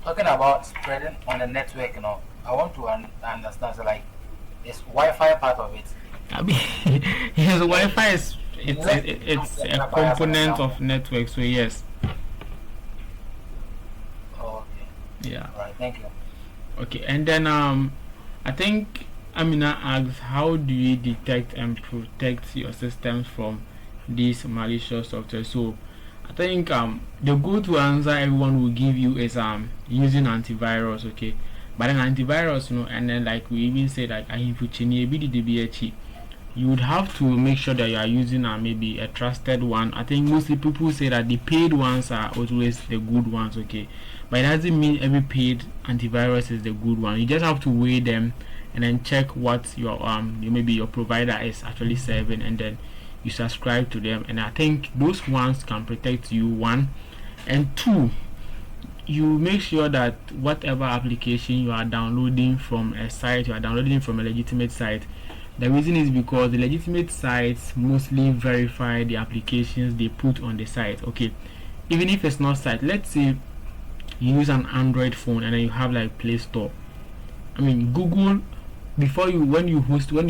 talking about spreading on the network, I want to understand. So, like, is Wi-Fi part of it? I mean, yes, Wi-Fi is it's a component of network. So yes. Oh, okay. Yeah. All right. Thank you. Okay, and then I think Amina asks, how do you detect and protect your systems from this malicious software? So I think the go-to answer everyone will give you is using antivirus. Okay, but then antivirus, and then like we even say like you would have to make sure that you are using maybe a trusted one. I think mostly people say that the paid ones are always the good ones. Okay, but it doesn't mean every paid antivirus is the good one. You just have to weigh them and then check what your maybe your provider is actually serving, and then you subscribe to them. And I think those ones can protect you, one. And two, you make sure that whatever application you are downloading from a site, you are downloading from a legitimate site. The reason is because the legitimate sites mostly verify the applications they put on the site. Okay, even if it's not site, let's say you use an Android phone and then you have like Play Store. I mean, Google, when you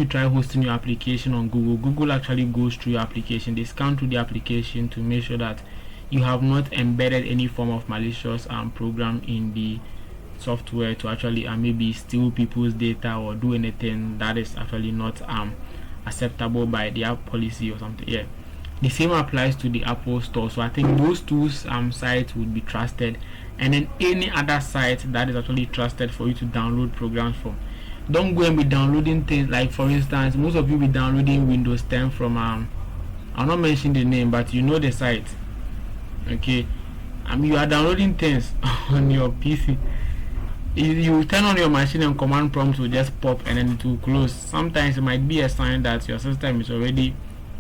try hosting your application on Google actually goes through your application. They scan through the application to make sure that you have not embedded any form of malicious program in the software to actually maybe steal people's data or do anything that is actually not acceptable by their policy or something. Yeah, the same applies to the Apple Store. So I think those two sites would be trusted, and then any other site that is actually trusted for you to download programs from. Don't go and be downloading things like, for instance, most of you be downloading Windows 10 from I'll not mention the name, but you know the site. Okay, you are downloading things on your PC. You turn on your machine and command prompts will just pop and then it will close. Sometimes it might be a sign that your system is already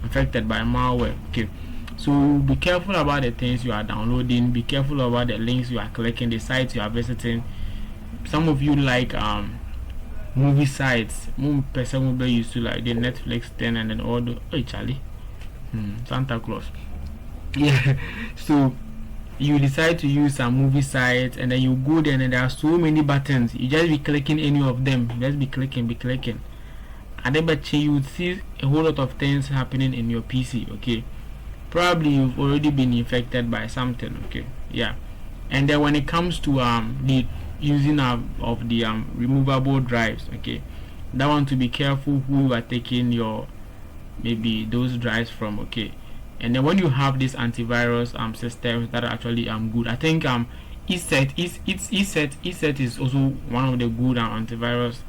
affected by malware. Okay, so be careful about the things you are downloading. Be careful about the links you are clicking, the sites you are visiting. Some of you like movie sites. More person will be used to like the Netflix 10 and then all the Charlie Santa Claus. Yeah, so you decide to use some movie sites and then you go there and there are so many buttons. You just be clicking any of them. Just be clicking. And then but you would see a whole lot of things happening in your PC. Okay, probably you've already been infected by something. Okay, yeah. And then when it comes to the using of the removable drives, okay, that one to be careful who you are taking your maybe those drives from. Okay, and then when you have these antivirus systems that are actually good, I think ESET is also one of the good antivirus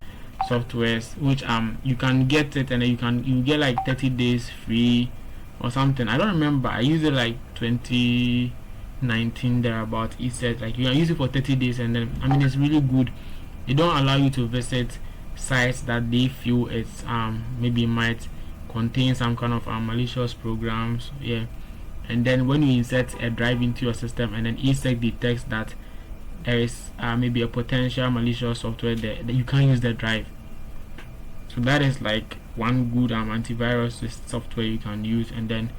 softwares, which you can get it and then you get like 30 days free or something. I don't remember, I used it like 2019 there about ESET. Like you can use it for 30 days and then it's really good. They don't allow you to visit sites that they feel it's maybe might contain some kind of malicious programs. Yeah, and then when you insert a drive into your system and then ESET detects that there is maybe a potential malicious software there, that you can't use the drive. So that is like one good antivirus software you can use. And then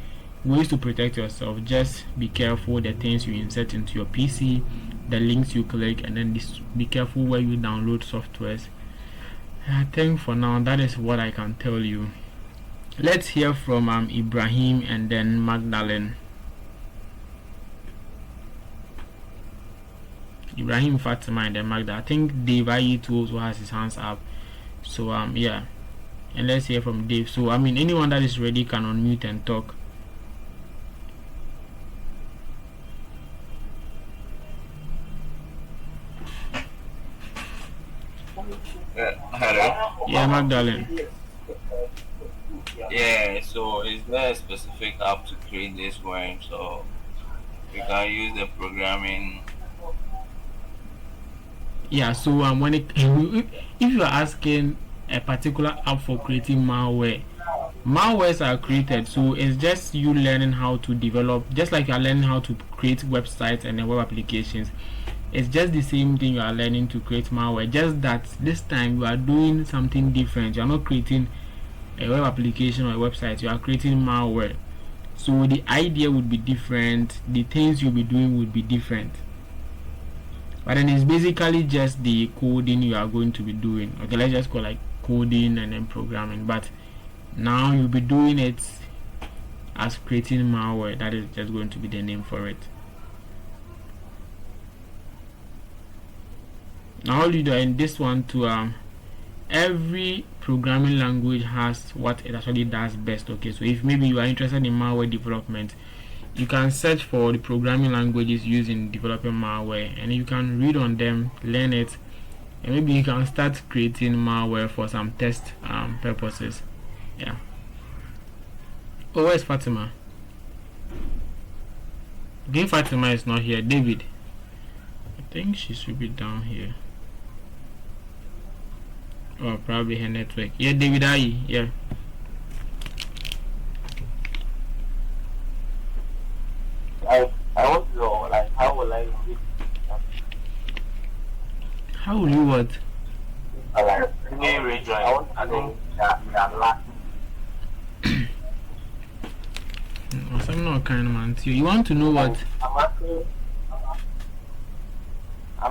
ways to protect yourself: just be careful the things you insert into your PC, the links you click, and then be careful where you download softwares. I think for now that is what I can tell you. Let's hear from Ibrahim and then Magdalene. Ibrahim, Fatima, and then Magda. I think Dave IE2 also has his hands up. So yeah, and let's hear from Dave. So anyone that is ready can unmute and talk. Hello. Yeah, Magdalene. Yeah. So is there a specific app to create this worm? So you can use the programming. Yeah. So when if you are asking a particular app for creating malwares are created. So it's just you learning how to develop, just like you are learning how to create websites and web applications. It's just the same thing you are learning to create malware, just that this time you are doing something different. You are not creating a web application or a website, you are creating malware. So the idea would be different, the things you'll be doing would be different, but then it's basically just the coding you are going to be doing. Okay, let's just call like coding and then programming, but now you'll be doing it as creating malware. That is just going to be the name for it. Now all you do in this one to every programming language has what it actually does best. Okay, so if maybe you are interested in malware development, you can search for the programming languages used in developing malware, and you can read on them, learn it, and maybe you can start creating malware for some test purposes. Yeah. Oh, where's Fatima? Again, Fatima is not here. David, I think she should be down here. Oh, probably her network. Yeah, David Ayi. Yeah. I want to know, like, how will I read? How will you what? Like, me rejoin. I want to know that we are lacking. I'm not kind of man. You want to know what? I'm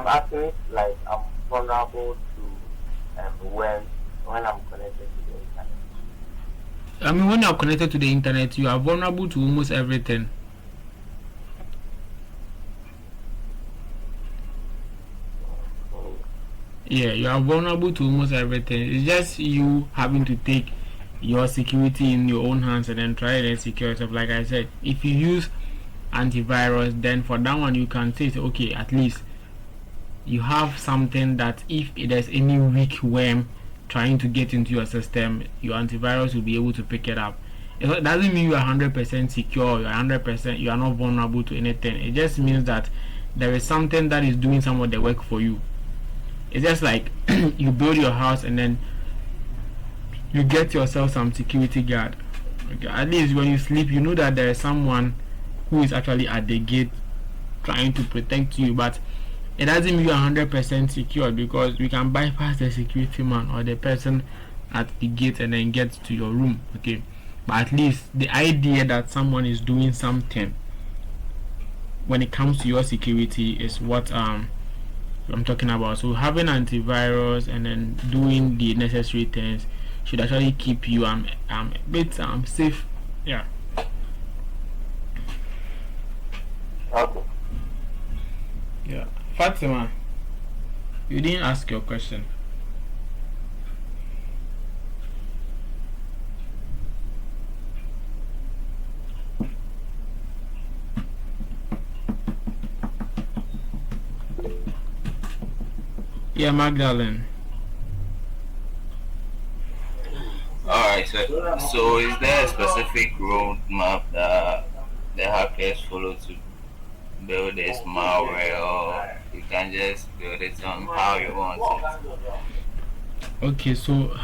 asking, like, I'm vulnerable to when I'm connected to the internet. When you are connected to the internet, you are vulnerable to almost everything. Yeah, you are vulnerable to almost everything. It's just you having to take your security in your own hands and then try and secure yourself. Like I said, if you use antivirus, then for that one you can say, okay, at least you have something that if there's any weak worm trying to get into your system, your antivirus will be able to pick it up. It doesn't mean you are 100% secure, you are 100%, you are not vulnerable to anything. It just means that there is something that is doing some of the work for you. It's just like you build your house and then you get yourself some security guard. Okay, at least when you sleep, you know that there is someone who is actually at the gate trying to protect you, but it doesn't mean you are 100% secure, because we can bypass the security man or the person at the gate and then get to your room. Okay, but at least the idea that someone is doing something when it comes to your security is what I'm talking about. So having antivirus and then doing the necessary things should actually keep you a bit safe. Yeah. Okay. Yeah. Fatima, you didn't ask your question. Yeah, Magdalene. Alright, so is there a specific roadmap that the hackers follow to build this malware, or you can just build it on how you want it? Okay, so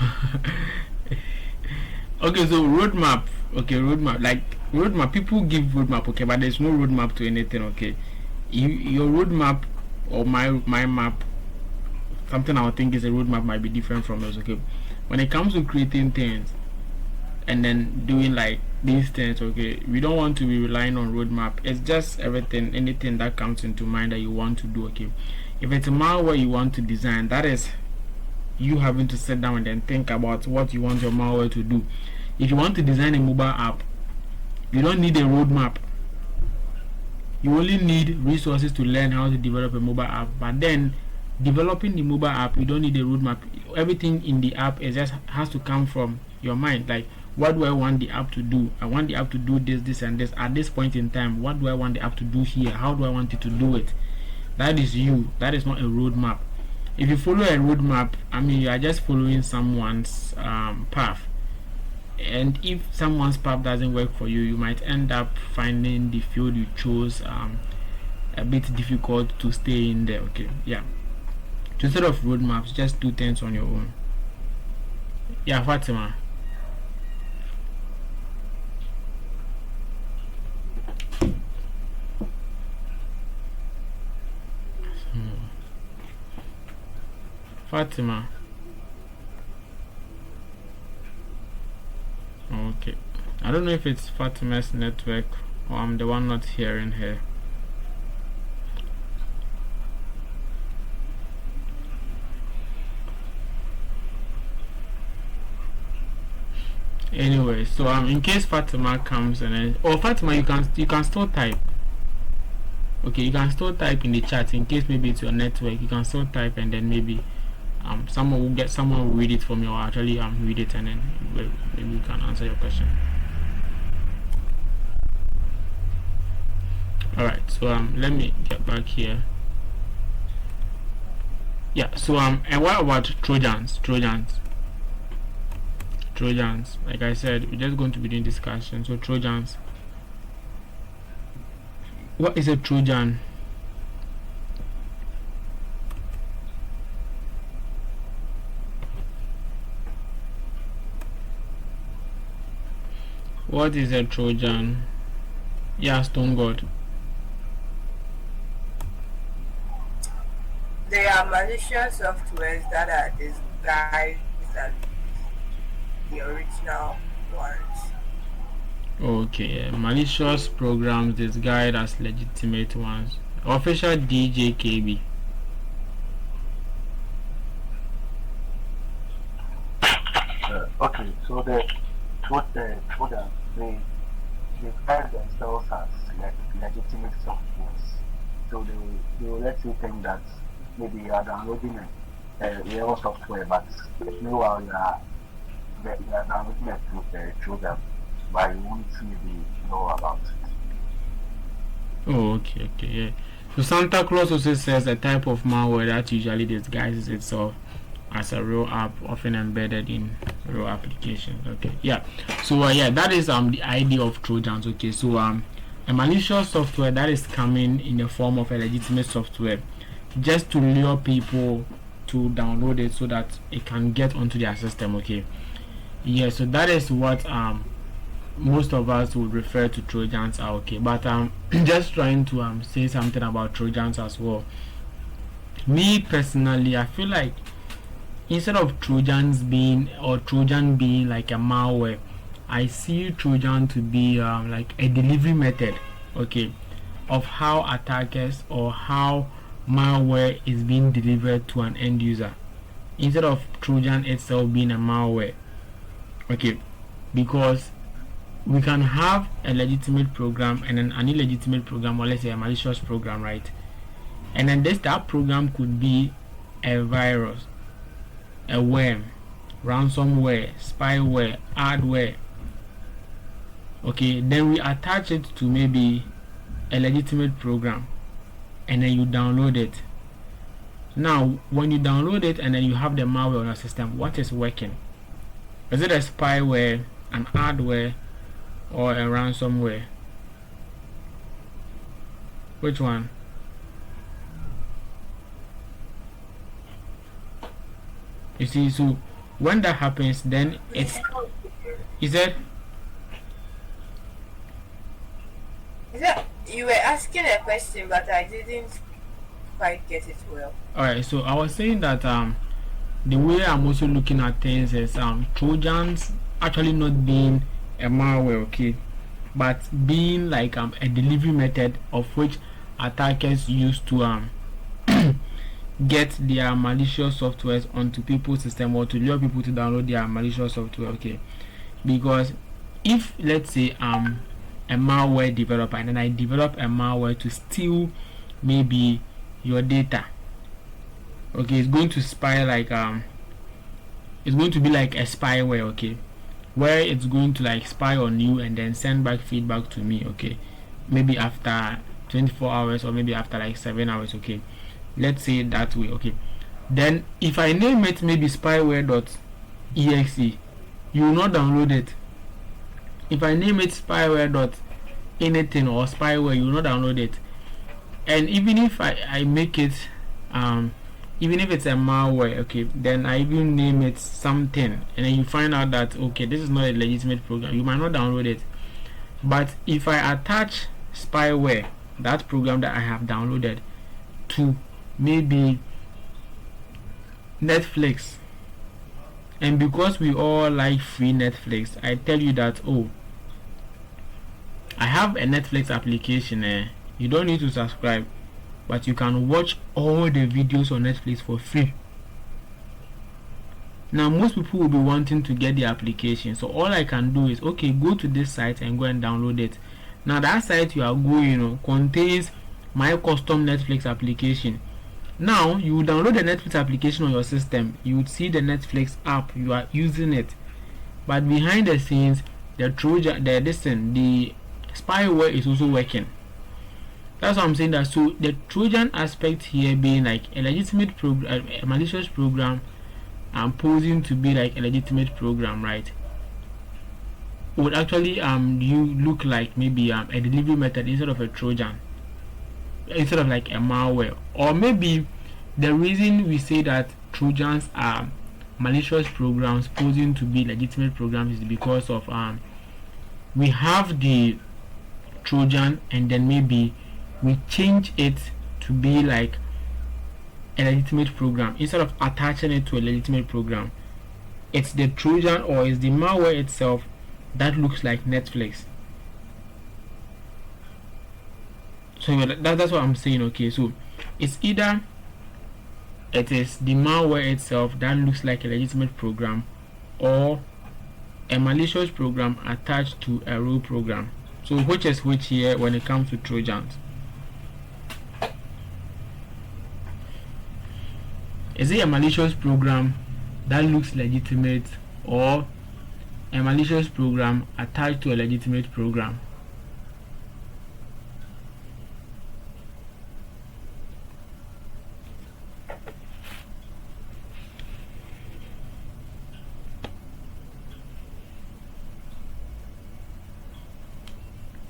roadmap. Okay, roadmap. People give roadmap, okay, but there's no roadmap to anything. Okay, your roadmap or my map, something I would think is a roadmap might be different from yours. Okay, when it comes to creating things, and then doing like these things. Okay, we don't want to be relying on roadmap. It's just anything that comes into mind that you want to do. Okay, if it's a malware you want to design, that is you having to sit down and then think about what you want your malware to do. If you want to design a mobile app, you don't need a roadmap. You only need resources to learn how to develop a mobile app. But then developing the mobile app, you don't need a roadmap. Everything in the app is just has to come from your mind. Like, what do I want the app to do? I want the app to do this and this at this point in time. What do I want the app to do here? How do I want it to do it? That is you. That is not a roadmap. If you follow a roadmap, I mean, you are just following someone's path. And if someone's path doesn't work for you, you might end up finding the field you chose a bit difficult to stay in there. Okay, yeah. So instead of roadmaps, just do things on your own. Yeah, Fatima. Fatima. Okay, I don't know if it's Fatima's network or I'm the one not hearing her. Anyway, so in case Fatima comes and then, Fatima, you can still type. Okay, you can still type in the chat in case maybe it's your network. You can still type and then maybe someone will read it for me, or actually read it and then maybe you can answer your question. Alright, so let me get back here. Yeah, so and what about Trojans? Like I said, we're just going to be doing discussion. So Trojans, what is a Trojan? What is a Trojan? Yeah, Stone God. They are malicious softwares that are disguised as the original ones. Okay, malicious programs disguised as legitimate ones. Official DJKB. Okay, so they describe themselves as legitimate softwares. So they will let you think that maybe you are downloading a real software, but meanwhile you are downloading a Trojan, but you won't maybe know about it. Oh, okay, yeah. So Santa Claus also says a type of malware that usually disguises itself as a real app, often embedded in real applications. Okay, yeah. So yeah, that is the idea of Trojans. Okay, so a malicious software that is coming in the form of a legitimate software, just to lure people to download it so that it can get onto their system. Okay, yeah. So that is what most of us would refer to Trojans are. Okay, but just trying to say something about Trojans as well. Me personally, I feel like instead of Trojan being like a malware, I see Trojan to be like a delivery method, okay, of how attackers or how malware is being delivered to an end user, instead of Trojan itself being a malware. Okay, because we can have a legitimate program and an illegitimate program, or let's say a malicious program, right? And then that program could be a virus, a worm, ransomware, spyware, adware. Okay, then we attach it to maybe a legitimate program and then you download it. Now when you download it and then you have the malware on your system, what is working? Is it a spyware, an adware, or a ransomware? Which one? You see, so when that happens, then it's is that you were asking a question, but I didn't quite get it well. Alright, so I was saying that the way I'm also looking at things is Trojans actually not being a malware, okay, but being like a delivery method of which attackers use to get their malicious softwares onto people's system, or to lure people to download their malicious software, okay. Because if, let's say, a malware developer, and then I develop a malware to steal maybe your data, okay, it's going to spy like it's going to be like a spyware, okay, where it's going to like spy on you and then send back feedback to me, okay, maybe after 24 hours or maybe after like 7 hours, okay, let's say that way, okay. Then if I name it maybe spyware.exe, you will not download it. If I name it spyware.anything or spyware, you will not download it. And even if I make it even if it's a malware, okay, then I even name it something, and then you find out that okay, this is not a legitimate program, you might not download it. But if I attach spyware, that program that I have downloaded, to maybe Netflix, and because we all like free Netflix, I tell you that, oh, I have a Netflix application, you don't need to subscribe, but you can watch all the videos on Netflix for free. Now most people will be wanting to get the application, so all I can do is, okay, go to this site and go and download it. Now that site you are going, contains my custom Netflix application. Now you download the Netflix application on your system, you would see the Netflix app, you are using it, but behind the scenes the Trojan, the spyware is also working. That's what I'm saying. That so the Trojan aspect here being like a legitimate program, a malicious program, and posing to be like a legitimate program, right, would actually you look like maybe a delivery method instead of a Trojan, instead of like a malware. Or maybe the reason we say that Trojans are malicious programs posing to be legitimate programs is because of we have the Trojan and then maybe we change it to be like a legitimate program. Instead of attaching it to a legitimate program, it's the Trojan or it's the malware itself that looks like Netflix. So that's what I'm saying, okay. So it's either it is the malware itself that looks like a legitimate program, or a malicious program attached to a real program. So which is which here when it comes to Trojans? Is it a malicious program that looks legitimate, or a malicious program attached to a legitimate program?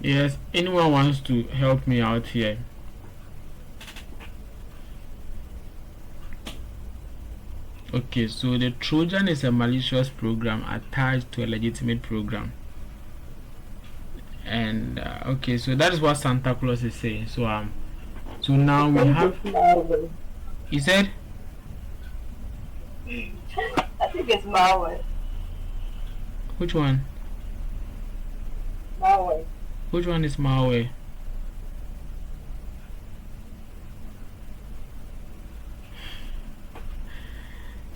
Yes, anyone wants to help me out here? Okay, so the Trojan is a malicious program attached to a legitimate program. And okay, so that is what Santa Claus is saying. So so now we have, he said, I think it's malware. which one? Malware. Which one is malware?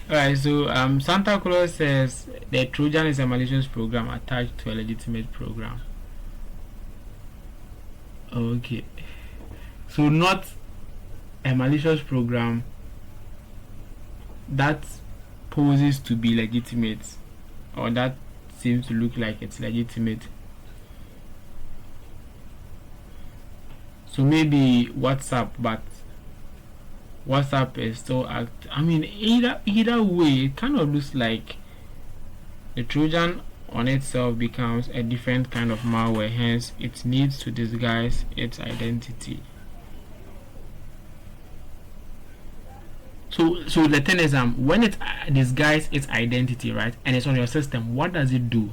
Alright, so Santa Claus says the Trojan is a malicious program attached to a legitimate program. Okay, so not a malicious program that poses to be legitimate, or that seems to look like it's legitimate. So maybe WhatsApp, but WhatsApp is still I mean, either way, it kind of looks like the Trojan on itself becomes a different kind of malware, hence it needs to disguise its identity. So the thing is, when it disguises its identity, right, and it's on your system, what does it do?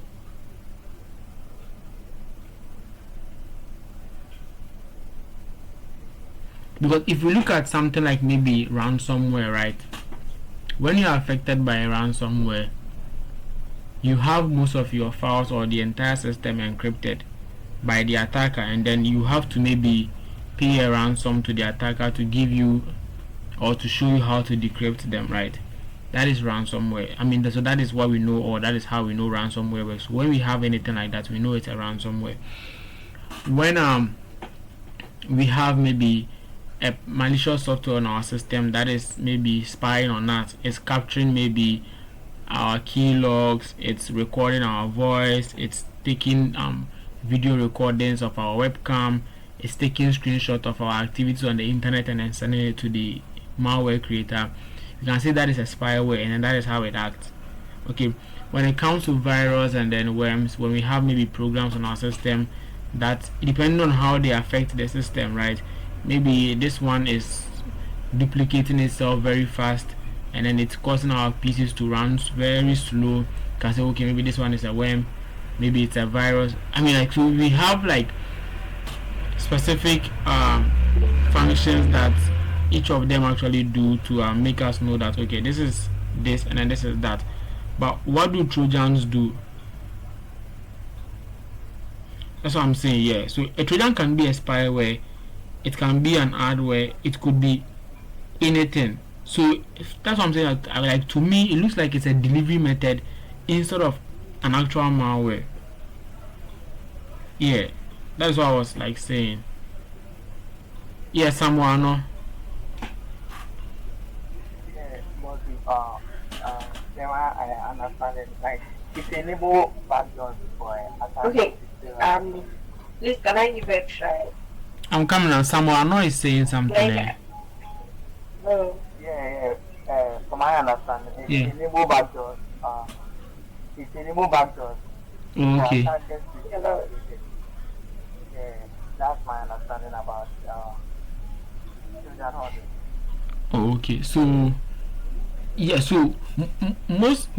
Because if we look at something like maybe ransomware, right, when you are affected by a ransomware, you have most of your files or the entire system encrypted by the attacker, and then you have to maybe pay a ransom to the attacker to give you or to show you how to decrypt them, right? That is ransomware. I mean, so that is what we know, or that is how we know ransomware works. When we have anything like that, we know it's a ransomware. When we have maybe a malicious software on our system that is maybe spying on us, it's capturing maybe our key logs, it's recording our voice, it's taking video recordings of our webcam, it's taking screenshots of our activities on the internet and then sending it to the malware creator. You can say that is a spyware, and then that is how it acts. Okay, when it comes to virus and then worms, when we have maybe programs on our system that, depending on how they affect the system, right, maybe this one is duplicating itself very fast and then it's causing our PCs to run very slow. You can say, okay, maybe this one is a worm, maybe it's a virus. I mean, like, so we have like specific functions that each of them actually do to make us know that, okay, this is this and then this is that. But what do Trojans do? That's what I'm saying. Yeah, so a Trojan can be a spyware, it can be an adware, it could be anything. So that's what I'm saying. Like, to me, it looks like it's a delivery method instead of an actual malware. Yeah, that's what I was like saying. Yeah, someone. No? Yeah, but then I understand it. Like, it's enable backdoors for attack. Okay. Please, can I give it a try? I'm coming on. Someone is saying something. Like, oh. Yeah. From my understanding, it's Yeah. enable backdoors. It's enable backdoors. Okay. For attackers to yeah, that's my understanding about Trojan horses. Oh, okay. So yeah. So most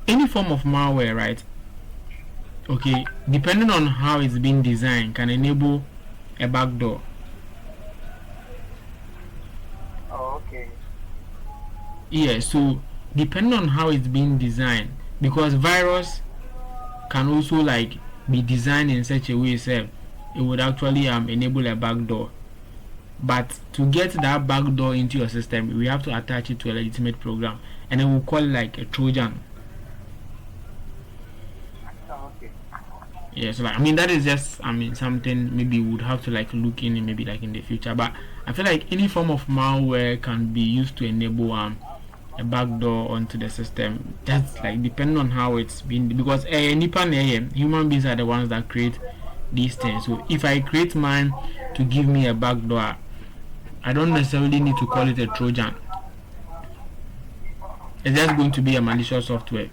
any form of malware, right? Okay. Depending on how it's been designed, can enable a backdoor. Oh, okay. Yeah. So depending on how it's been designed, because virus can also like be designed in such a way that it would actually enable a backdoor. But to get that backdoor into your system, we have to attach it to a legitimate program, and then we'll call it like a Trojan. Oh, okay. Yeah, so like, I mean, that is just, I mean, something maybe we would have to like look in maybe like in the future. But I feel like any form of malware can be used to enable a backdoor onto the system. That's like depending on how it's been, because human beings are the ones that create these things. So if I create mine to give me a backdoor, I don't necessarily need to call it a Trojan. It's just going to be a malicious software.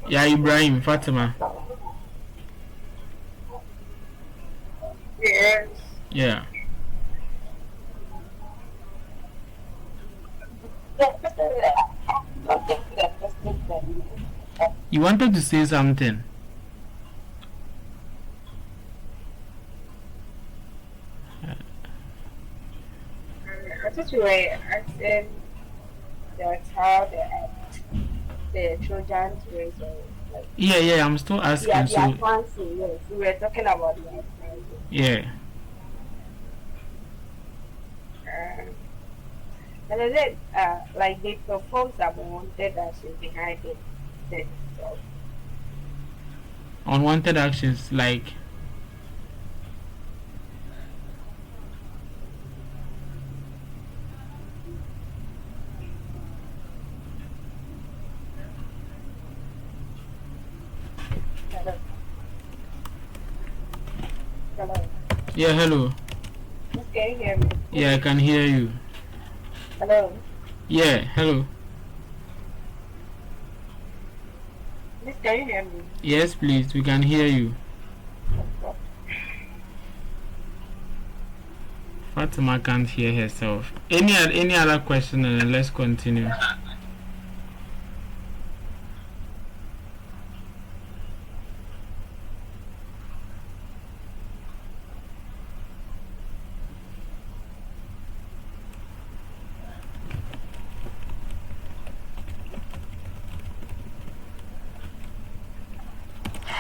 Yeah, Ibrahim, Fatima. Yes. Yeah. You wanted to say something? I thought you were asking that's how the Trojans were like, Yeah, I'm still asking. yeah, the So advancing, yes. We were talking about the advancing. yeah. And I said, like they perform some unwanted actions behind it. So, Unwanted actions like hello. Hello. yeah, hello. Miss, can you hear me? Yeah, I can hear you. Hello. Yeah, hello. Miss, can you hear me? Yes, please, we can hear you. Fatima can't hear herself. Any other question, and then let's continue.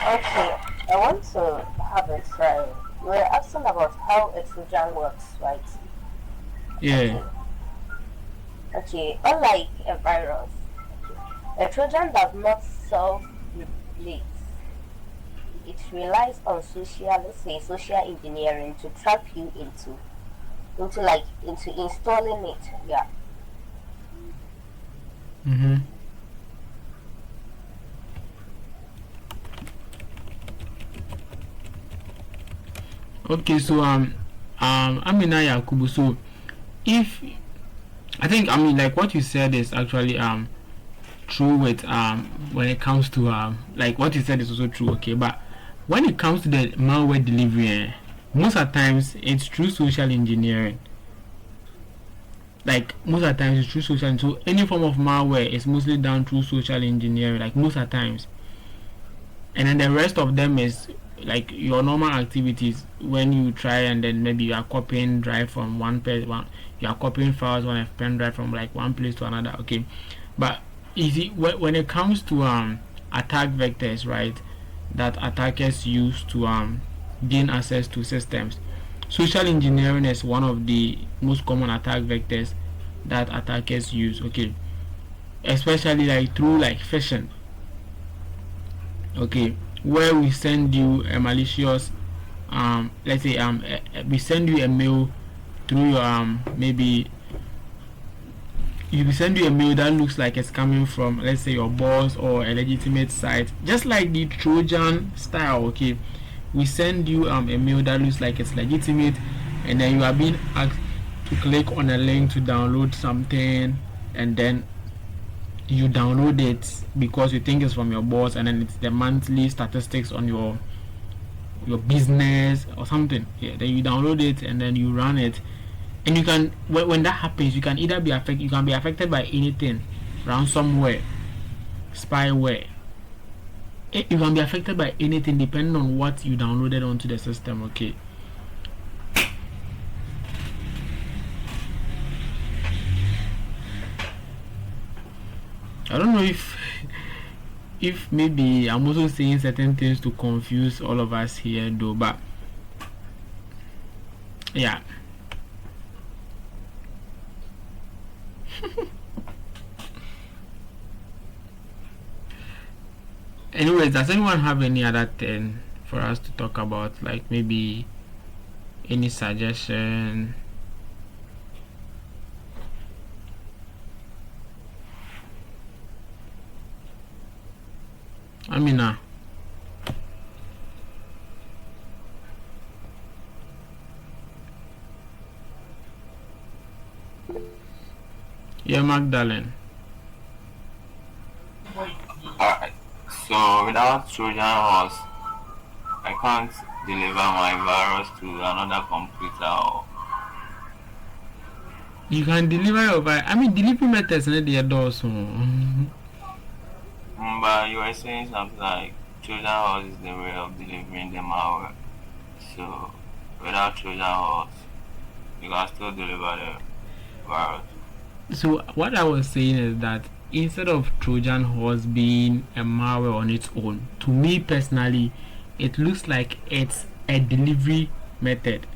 Okay, I want to have a try. We're asking about how a Trojan works, right? Yeah. Okay. Okay, unlike a virus, a Trojan does not self-replicate. It relies on social, let's say, social engineering to trap you into installing it. Yeah. Mm-hmm. Okay, so Amina Yakubu. So if I think like what you said is actually true with when it comes to like what you said is also true. Okay, but when it comes to the malware delivery, most of the times it's through social engineering. Like most of the times it's through social. So any form of malware is mostly done through social engineering. Like most of the times, and then the rest of them is like your normal activities when you try and then maybe you are copying drive from one you are copying files on a pen drive from like one place to another. Okay, but you see when it comes to attack vectors, right, that attackers use to gain access to systems, social engineering is one of the most common attack vectors that attackers use. Okay, especially like through like phishing. Okay, where we send you a malicious let's say we send you a mail through your maybe we send you a mail that looks like it's coming from, let's say, your boss or a legitimate site, just like the Trojan style. Okay, we send you a mail that looks like it's legitimate, and then you are being asked to click on a link to download something, and then you download it because you think it's from your boss, and then it's the monthly statistics on your business or something. Yeah, then you download it and then you run it, and you can when that happens, you can either be affected, you can be affected by anything, ransomware, spyware. You can be affected by anything depending on what you downloaded onto the system. Okay, I don't know if maybe I'm also saying certain things to confuse all of us here though, but yeah. Anyways, does anyone have any other thing for us to talk about, like maybe any suggestion? Amina. Yeah, Magdalene. Alright. So without Trojan horse, I can't deliver my virus to another computer. Or You can deliver your virus. I mean, delivery methods in the door so. But you were saying something like Trojan horse is the way of delivering the malware. So without Trojan horse, you can still deliver the virus. So what I was saying is that instead of Trojan horse being a malware on its own, to me personally, it looks like it's a delivery method.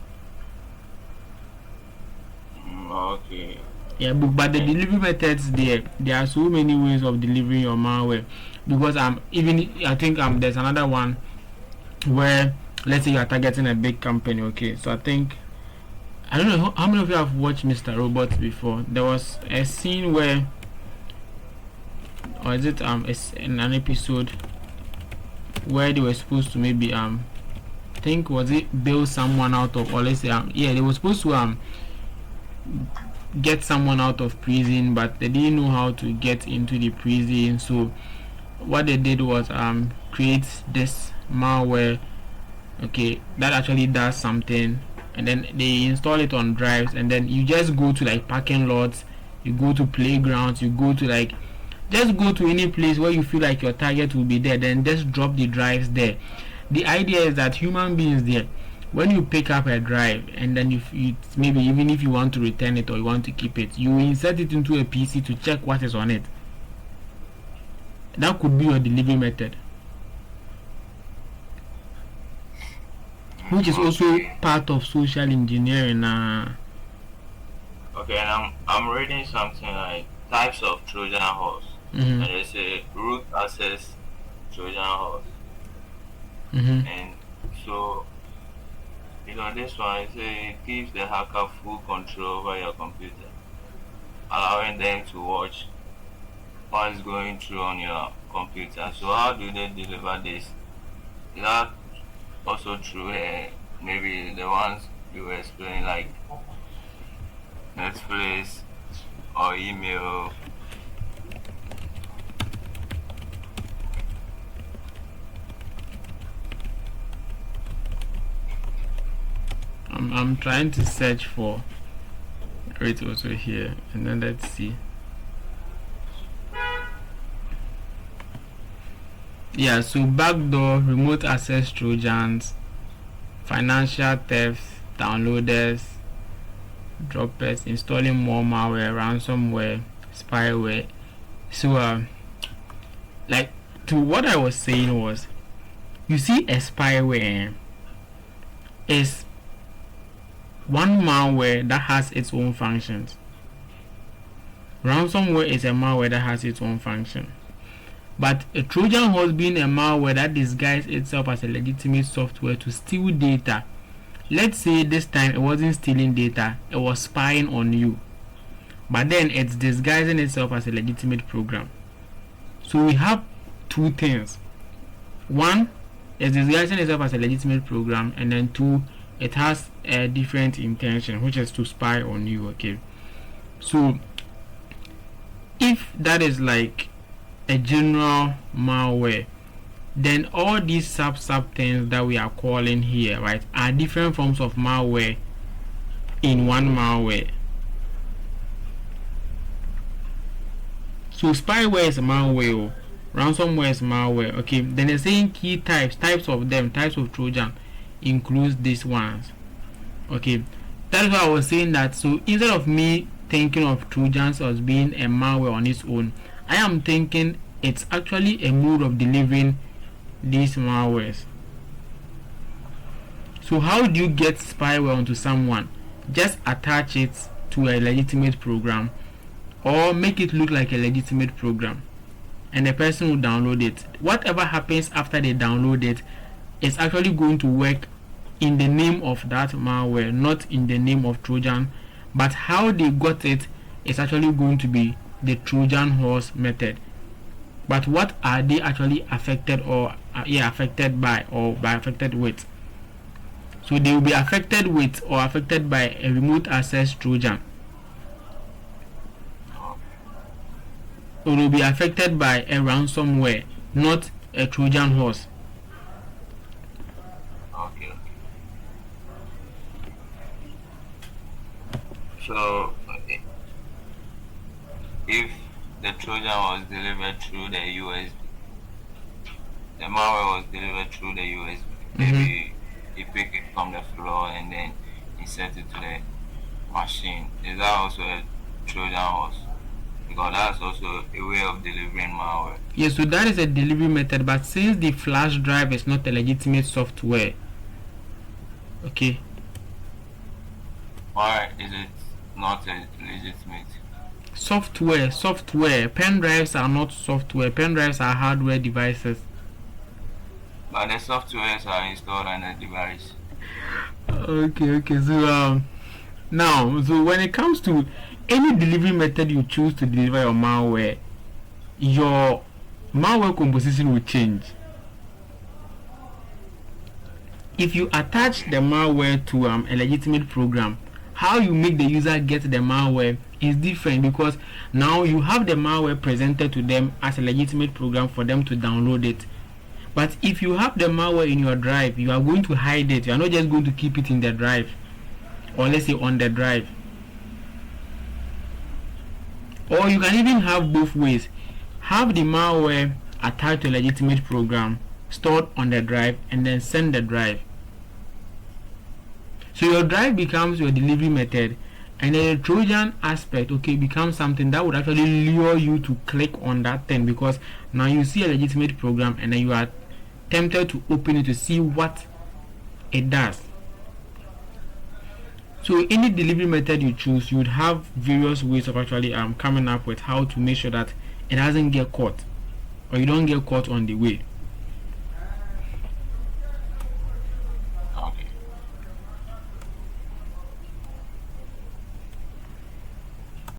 Okay. Yeah, but the delivery methods there are so many ways of delivering your malware, because I think there's another one where, let's say you are targeting a big company. Okay, so I think I don't know how many of you have watched Mr. Robot before. There was a scene where, or is it it's in an episode where they were supposed to maybe think was it bail someone out of, or let's say yeah, they were supposed to get someone out of prison, but they didn't know how to get into the prison. So what they did was create this malware, okay, that actually does something, and then they install it on drives, and then you just go to like parking lots, you go to playgrounds, you go to like just go to any place where you feel like your target will be there, then just drop the drives there. The idea is that human beings there, when you pick up a drive and then you maybe even if you want to return it or you want to keep it, you insert it into a PC to check what is on it. That could be your delivery method. which is also part of social engineering. Okay, and I'm reading something like types of Trojan horse, and they say root access Trojan horse, and so this one it gives the hacker full control over your computer, allowing them to watch what is going through on your computer. So how do they deliver this? Is that also true? Maybe the ones you were explaining, like Netflix or email. I'm trying to search for it also here, and then let's see. Yeah, so backdoor, remote access Trojans, financial theft, downloaders, droppers, installing more malware, ransomware, spyware. So like, to what I was saying was, you see, a spyware is one malware that has its own functions. Ransomware is a malware that has its own function. But a Trojan horse being a malware that disguises itself as a legitimate software to steal data. Let's say this time it wasn't stealing data, it was spying on you. But then it's disguising itself as a legitimate program. So we have two things. One, it's disguising itself as a legitimate program, and then two, it has a different intention, which is to spy on you. Okay, so if that is like a general malware, then all these sub things that we are calling here, right, are different forms of malware in one malware. So spyware is malware, ransomware is malware. Okay, then they're saying key types of them, types of Trojan includes these ones. Okay, that's why I was saying that. So instead of me thinking of Trojans as being a malware on its own, I am thinking it's actually a mode of delivering these malwares. So how do you get spyware onto someone? Just attach it to a legitimate program, or make it look like a legitimate program, and the person will download it. Whatever happens after they download it is actually going to work in the name of that malware, not in the name of Trojan. But how they got it is actually going to be the Trojan horse method. But what are they actually affected or affected by, or by affected with? So they will be affected with or affected by a remote access Trojan, or will be affected by a ransomware, not a Trojan horse. Okay. So if the Trojan was delivered through the USB, the malware was delivered through the USB, maybe he picked it from the floor and then insert it to the machine. Is that also a Trojan horse? Because that's also a way of delivering malware. Yes, so that is a delivery method, but since the flash drive is not a legitimate software, okay. Why is it not a legitimate? Software. Pen drives are not software. Pen drives are hardware devices. But the softwares are installed on the device. Okay. So now, so when it comes to any delivery method you choose to deliver your malware composition will change. If you attach the malware to a legitimate program, how you make the user get the malware is different, because now you have the malware presented to them as a legitimate program for them to download it. But if you have the malware in your drive, you are going to hide it. You are not just going to keep it in the drive, or let's say on the drive. Or you can even have both ways. Have the malware attached to a legitimate program, stored on the drive, and then send the drive. So your drive becomes your delivery method, and then the Trojan aspect, okay, becomes something that would actually lure you to click on that thing, because now you see a legitimate program and then you are tempted to open it to see what It does. So any delivery method you choose, you would have various ways of actually coming up with how to make sure that it doesn't get caught, or you don't get caught on the way.